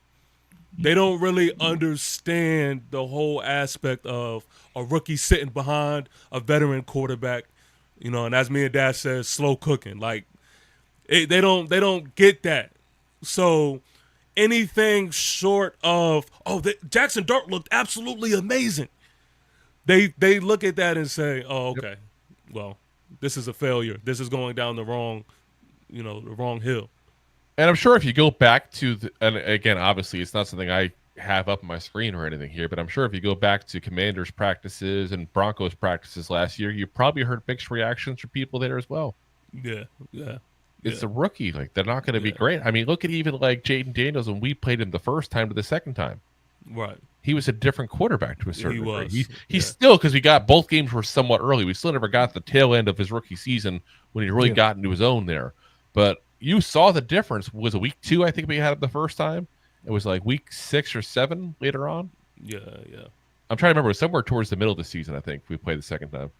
They don't really understand the whole aspect of a rookie sitting behind a veteran quarterback, and as me and Dad says, slow cooking. Like they don't get that. So anything short of Jackson Dart looked absolutely amazing. They look at that and say, "Oh, okay, well, this is a failure. This is going down the wrong hill." And I'm sure if you go back to and again, obviously, it's not something I have up on my screen or anything here, but I'm sure if you go back to Commanders practices and Broncos practices last year, you probably heard mixed reactions from people there as well. Yeah. It's a rookie. Like, they're not going to be great. I mean, look at even like Jaden Daniels when we played him the first time to the second time. Right. He was a different quarterback to a certain degree. Was. He's still, because we got both games were somewhat early. We still never got the tail end of his rookie season when he really got into his own there. But you saw the difference. Was it week 2, I think we had him the first time? It was like week 6 or 7 later on. Yeah. I'm trying to remember. It was somewhere towards the middle of the season, I think, we played the second time.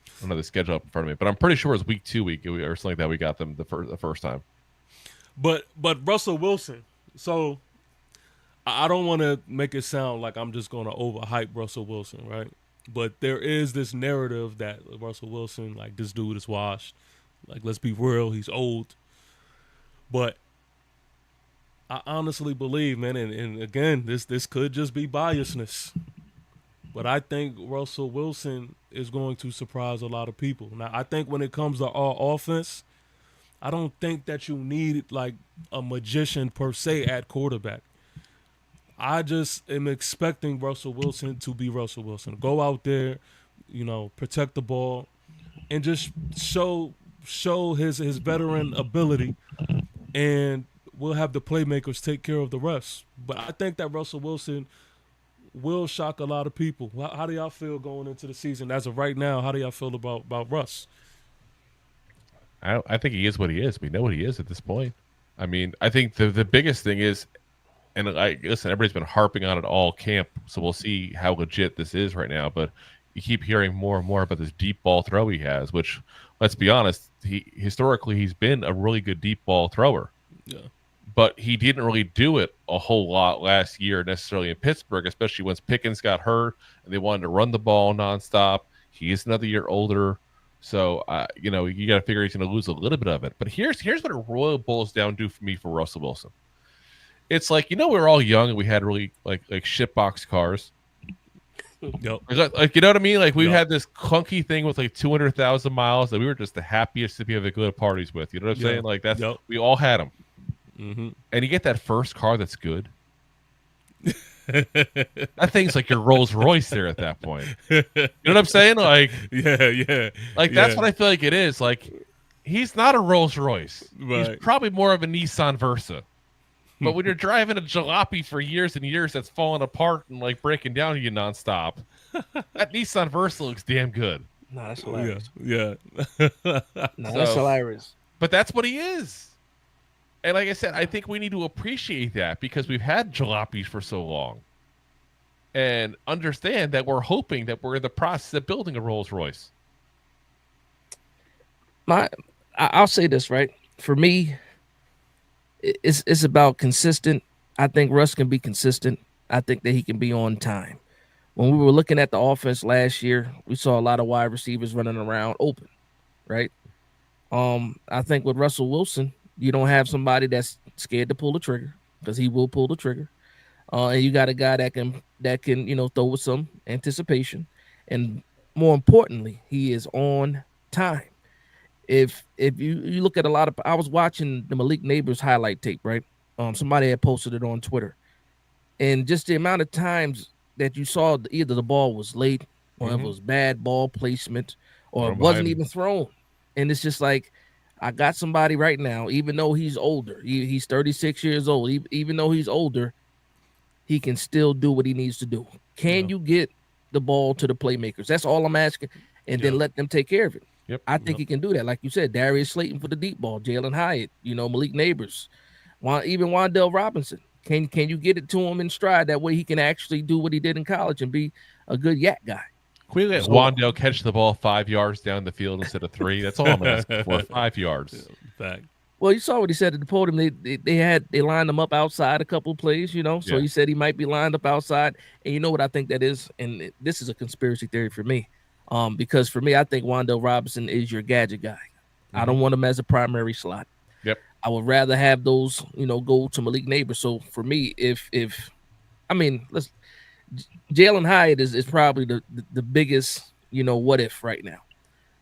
I don't know the schedule up in front of me, but I'm pretty sure it was week 2 or something like that. We got them the first time. But Russell Wilson. So I don't want to make it sound like I'm just going to overhype Russell Wilson, right? But there is this narrative that Russell Wilson, like, this dude is washed. Like, let's be real, he's old. But I honestly believe, man, and again, this could just be biasness. But I think Russell Wilson is going to surprise a lot of people. Now, I think when it comes to our offense, I don't think that you need, like, a magician per se at quarterback. I just am expecting Russell Wilson to be Russell Wilson. Go out there, protect the ball, and just show his veteran ability, and we'll have the playmakers take care of the rest. But I think that Russell Wilson will shock a lot of people. How do y'all feel going into the season? As of right now, how do y'all feel about Russ? I think he is what he is. We know what he is at this point. I mean, I think the biggest thing is, and listen, everybody's been harping on it all camp, so we'll see how legit this is right now. But you keep hearing more and more about this deep ball throw he has, which, let's be honest, historically he's been a really good deep ball thrower. Yeah. But he didn't really do it a whole lot last year necessarily in Pittsburgh, especially once Pickens got hurt and they wanted to run the ball nonstop. He is another year older. So, you got to figure he's going to lose a little bit of it. But here's what it really boils down to for me for Russell Wilson. It's like, we were all young and we had really like shitbox cars. Yep. Like, you know what I mean? Like, we had this clunky thing with like 200,000 miles that we were just the happiest to be able to go to parties with. You know what I'm saying? Like, that's we all had them. Mm-hmm. And you get that first car that's good. That thing's like your Rolls Royce there at that point. You know what I'm saying? Like, yeah. Like, that's what I feel like it is. Like, he's not a Rolls Royce. Right. He's probably more of a Nissan Versa. But when you're driving a jalopy for years and years that's falling apart and like breaking down on you nonstop, that Nissan Versa looks damn good. No, that's hilarious. Yeah. No, that's hilarious. But that's what he is. And like I said, I think we need to appreciate that because we've had jalopies for so long. And understand that we're hoping that we're in the process of building a Rolls Royce. I'll say this, right? For me, it's about consistent. I think Russ can be consistent. I think that he can be on time. When we were looking at the offense last year, we saw a lot of wide receivers running around open, right? I think with Russell Wilson, you don't have somebody that's scared to pull the trigger because he will pull the trigger. And you got a guy that can throw with some anticipation, and more importantly, he is on time. If you look at a lot of, I was watching the Malik Neighbors highlight tape, right? Somebody had posted it on Twitter, and just the amount of times that you saw either the ball was late or it was bad ball placement or it wasn't even thrown, and it's just like, I got somebody right now, even though he's older, he's 36 years old, even though he's older, he can still do what he needs to do. Can you get the ball to the playmakers? That's all I'm asking, and then let them take care of it. Yep. I think he can do that. Like you said, Darius Slayton for the deep ball, Jalen Hyatt, Malik Neighbors, even Wan'Dale Robinson. Can you get it to him in stride? That way he can actually do what he did in college and be a good yak guy. Can we let Wan'Dale catch the ball 5 yards down the field instead of 3? That's all I'm asking for. 5 yards. Fact. Well, you saw what he said at the podium. They lined him up outside a couple of plays, So he said he might be lined up outside. And you know what I think that is? And this is a conspiracy theory for me. Because for me, I think Wan'Dale Robinson is your gadget guy. I don't want him as a primary slot. Yep. I would rather have those, go to Malik Neighbors. So for me, Jalen Hyatt is probably the biggest, what if right now.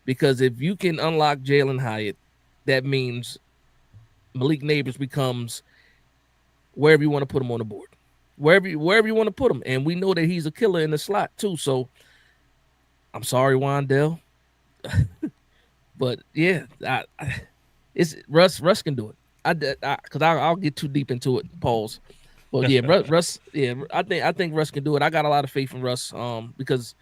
Because if you can unlock Jalen Hyatt, that means Malik Neighbors becomes wherever you want to put him on the board, wherever you want to put him. And we know that he's a killer in the slot too. So I'm sorry, Wan'Dale, but yeah, it's Russ can do it. Because I'll get too deep into it. Pause. But yeah, Russ. Yeah, I think Russ can do it. I got a lot of faith in Russ. Because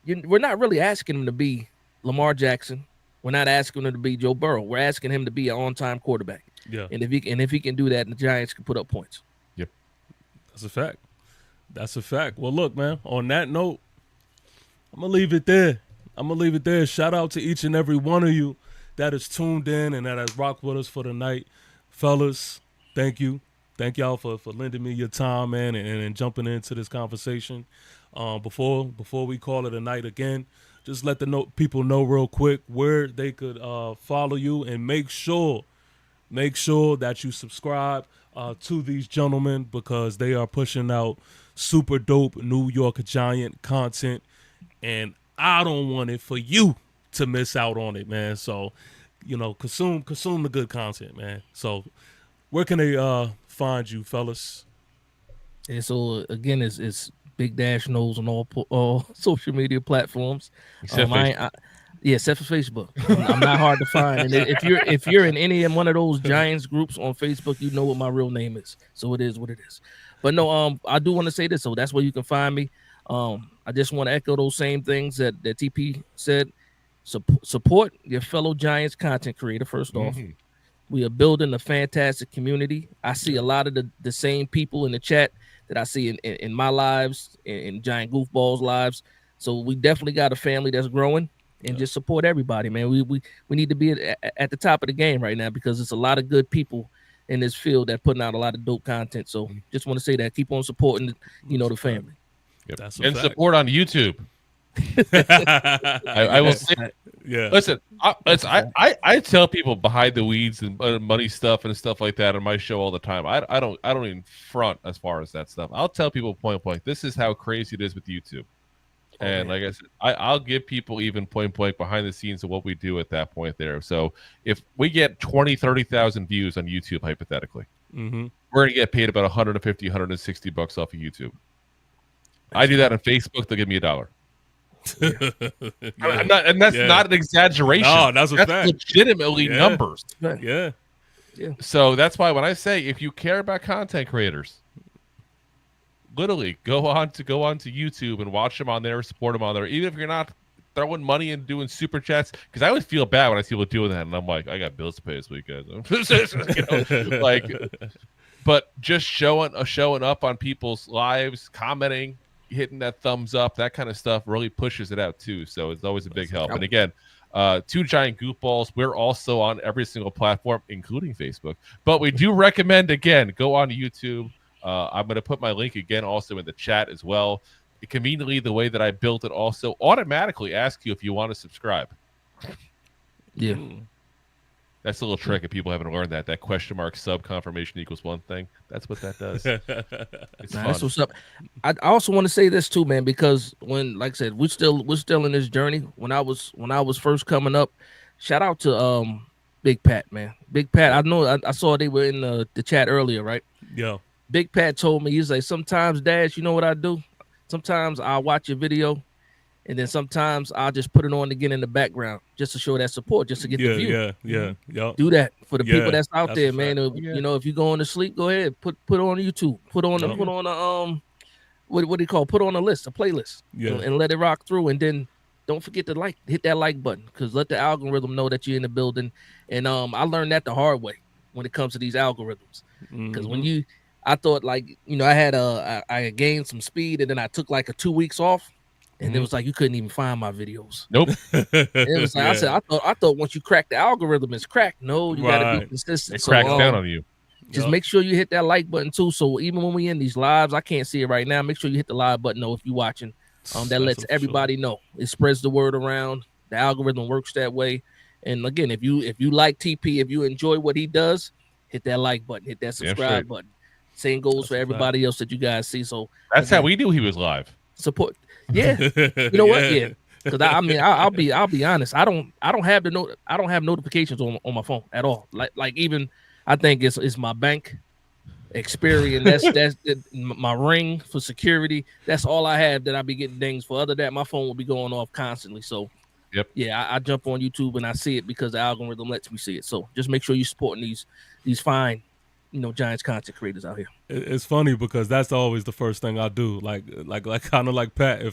we're not really asking him to be Lamar Jackson. We're not asking him to be Joe Burrow. We're asking him to be an on-time quarterback. Yeah. And if he can do that, the Giants can put up points. Yep. That's a fact. Well, look, man, on that note, I'm going to leave it there. Shout out to each and every one of you that is tuned in and that has rocked with us for the night. Fellas, thank you. Thank y'all for lending me your time, man, and jumping into this conversation. Before we call it a night again, just let the people know real quick where they could follow you, and make sure that you subscribe to these gentlemen, because they are pushing out super dope New York Giant content, and I don't want it for you to miss out on it, man. So, consume the good content, man. So, where can they find you, fellas? And so again, it's Big Dash Knows on all social media platforms. Except for Facebook. I'm not hard to find. And if you're in any one of those Giants groups on Facebook, you know what my real name is. So it is what it is. But no, I do want to say this. So that's where you can find me. I just want to echo those same things that TP said. Support your fellow Giants content creator. First off, we are building a fantastic community. I see a lot of the same people in the chat that I see in my lives, in Giant Goofballs' lives. So we definitely got a family that's growing, and just support everybody, man. We need to be at the top of the game right now, because there's a lot of good people in this field that putting out a lot of dope content. So just want to say that. Keep on supporting, the family. Yep. And support on YouTube. I will say, listen, I tell people behind the weeds and money stuff and stuff like that on my show all the time. I don't even front as far as that stuff. I'll tell people point blank, this is how crazy it is with YouTube. And like I said, I'll give people even point blank behind the scenes of what we do at that point there. So if we get 20,000-30,000 views on YouTube, hypothetically, we're going to get paid about $150-$160 off of YouTube. I do that on Facebook, they'll give me $1. I'm not, and that's not an exaggeration. No, that's a fact. Legitimately numbers. Yeah. So that's why when I say if you care about content creators, literally go on to YouTube and watch them on there, support them on there, even if you're not throwing money and doing super chats. Because I always feel bad when I see people doing that, and I'm like, I got bills to pay this week, guys. But just showing up on people's lives, commenting, hitting that thumbs up, that kind of stuff really pushes it out too. So it's always a big help. And again, Two Giant Goofballs, we're also on every single platform, including Facebook. But we do recommend, again, go on YouTube. I'm going to put my link again also in the chat as well. Conveniently, the way that I built it also automatically asks you if you want to subscribe. Yeah. That's a little trick if people haven't learned that question mark sub confirmation equals one thing. That's what that does. It's fun. That's what's up. I also want to say this too, man, because when, like I said, we're still in this journey. When I was first coming up, shout out to Big Pat, man. Big Pat, I know I saw they were in the chat earlier, right? Yeah. Big Pat told me, he's like, sometimes, Dash, you know what I do? Sometimes I'll watch your video, and then sometimes I'll just put it on again in the background just to show that support, just to get the view. Yeah. Do that for the people that's out that's there, a man. fact. You know, if you're going to sleep, go ahead, put on YouTube, put on a what do you call? Put on a list, a playlist, and let it rock through. And then don't forget to hit that like button, because let the algorithm know that you're in the building. And I learned that the hard way when it comes to these algorithms, because when I thought, like, you know, I gained some speed, and then I took like 2 weeks off. And it was like you couldn't even find my videos. Nope. It was like I thought once you crack the algorithm, it's cracked. No, you gotta be consistent. It cracks down on you. Just make sure you hit that like button too. So even when we in these lives, I can't see it right now. Make sure you hit the live button though if you're watching. That lets everybody know. It spreads the word around. The algorithm works that way. And again, if you like TP, if you enjoy what he does, hit that like button, hit that subscribe button. Same goes for everybody else that you guys see. So that's how we knew he was live. Support. Yeah, you know what? Yeah, because I mean, I'll be honest. I don't have notifications on my phone at all. Like even I think it's my bank, Experian. That's my Ring for security. That's all I have that I be getting dings for. Other than that, my phone will be going off constantly. So yeah, I jump on YouTube and I see it because the algorithm lets me see it. So just make sure you're supporting these fine, you know, Giants content creators out here. It's funny because that's always the first thing I do. Like kind of like Pat.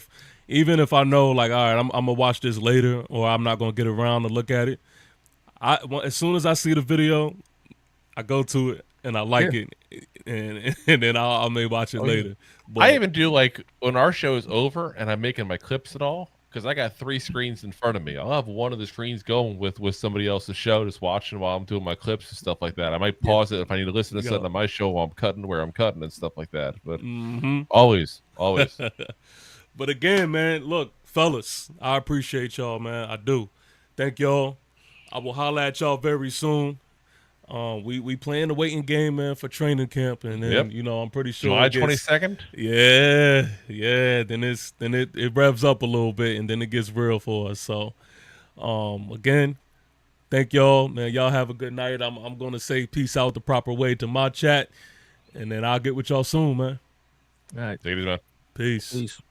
Even if I know, like, all right, I'm gonna watch this later, or I'm not gonna get around to look at it, as soon as I see the video, I go to it and I like it, and then I may watch it later. But I even do, like, when our show is over and I'm making my clips and all, because I got 3 screens in front of me. I'll have one of the screens going with somebody else's show, just watching while I'm doing my clips and stuff like that. I might pause it if I need to listen to something on my show while I'm cutting where I'm cutting and stuff like that. But always. But again, man, look, fellas, I appreciate y'all, man. I do. Thank y'all. I will holler at y'all very soon. We playing the waiting game, man, for training camp, and then you know, I'm pretty sure July 22nd. Yeah. Then it revs up a little bit, and then it gets real for us. So, again, thank y'all, man. Y'all have a good night. I'm gonna say peace out the proper way to my chat, and then I'll get with y'all soon, man. All right, take it easy, man. Peace.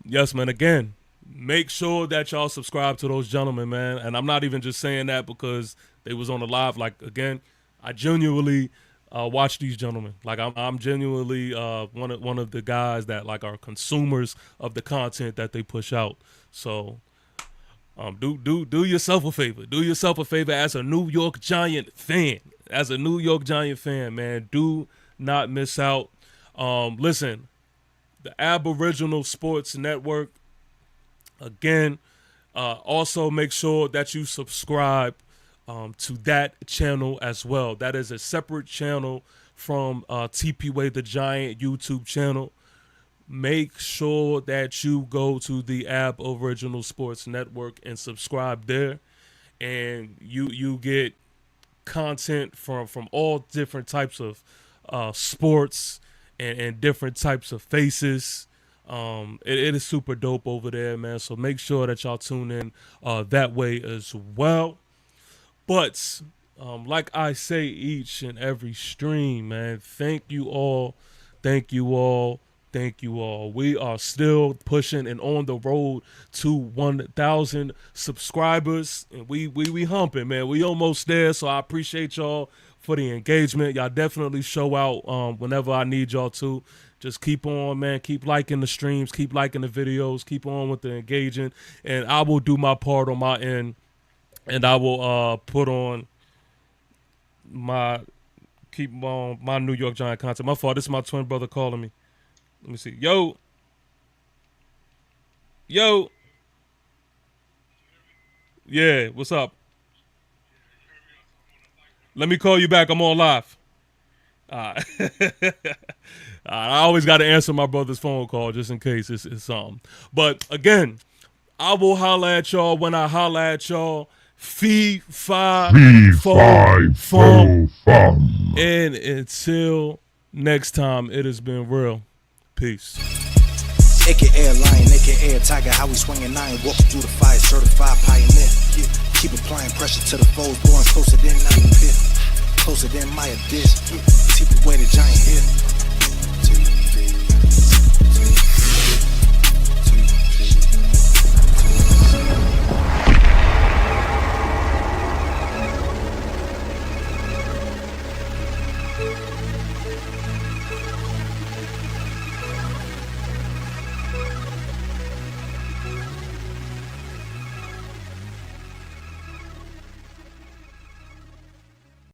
Yes, man. Again, make sure that y'all subscribe to those gentlemen, man. And I'm not even just saying that because they was on the live. Like, again, I genuinely watch these gentlemen. Like, I'm genuinely one of the guys that, like, are consumers of the content that they push out. So do yourself a favor. Do yourself a favor as a New York Giant fan. As a New York Giant fan, man, do not miss out. Listen, the Aboriginal Sports Network, again, also make sure that you subscribe to that channel as well. That is a separate channel from TP Way the Giant YouTube channel. Make sure that you go to the Aboriginal Sports Network and subscribe there, and you get content from all different types of sports and different types of faces. It is super dope over there, man. So make sure that y'all tune in that way as well. But like I say each and every stream, man, thank you all Thank you all. We are still pushing and on the road to 1,000 subscribers. And we humping, man. We almost there, so I appreciate y'all for the engagement. Y'all definitely show out whenever I need y'all to. Just keep on, man. Keep liking the streams. Keep liking the videos. Keep on with the engaging. And I will do my part on my end. And I will put on keep on my New York Giant content. My fault. This is my twin brother calling me. Let me see. Yo. Yeah, what's up? Let me call you back. I'm on live. All right. I always got to answer my brother's phone call just in case it's something. But again, I will holla at y'all when I holla at y'all. Fee, fi, fo, fum. And until next time, it has been real. Peace. AKA lion, AKA tiger, how we swinging nine, walking through the fire, certified pioneer. Yeah. Keep applying pressure to the foes, going closer than I pit, closer than my dish.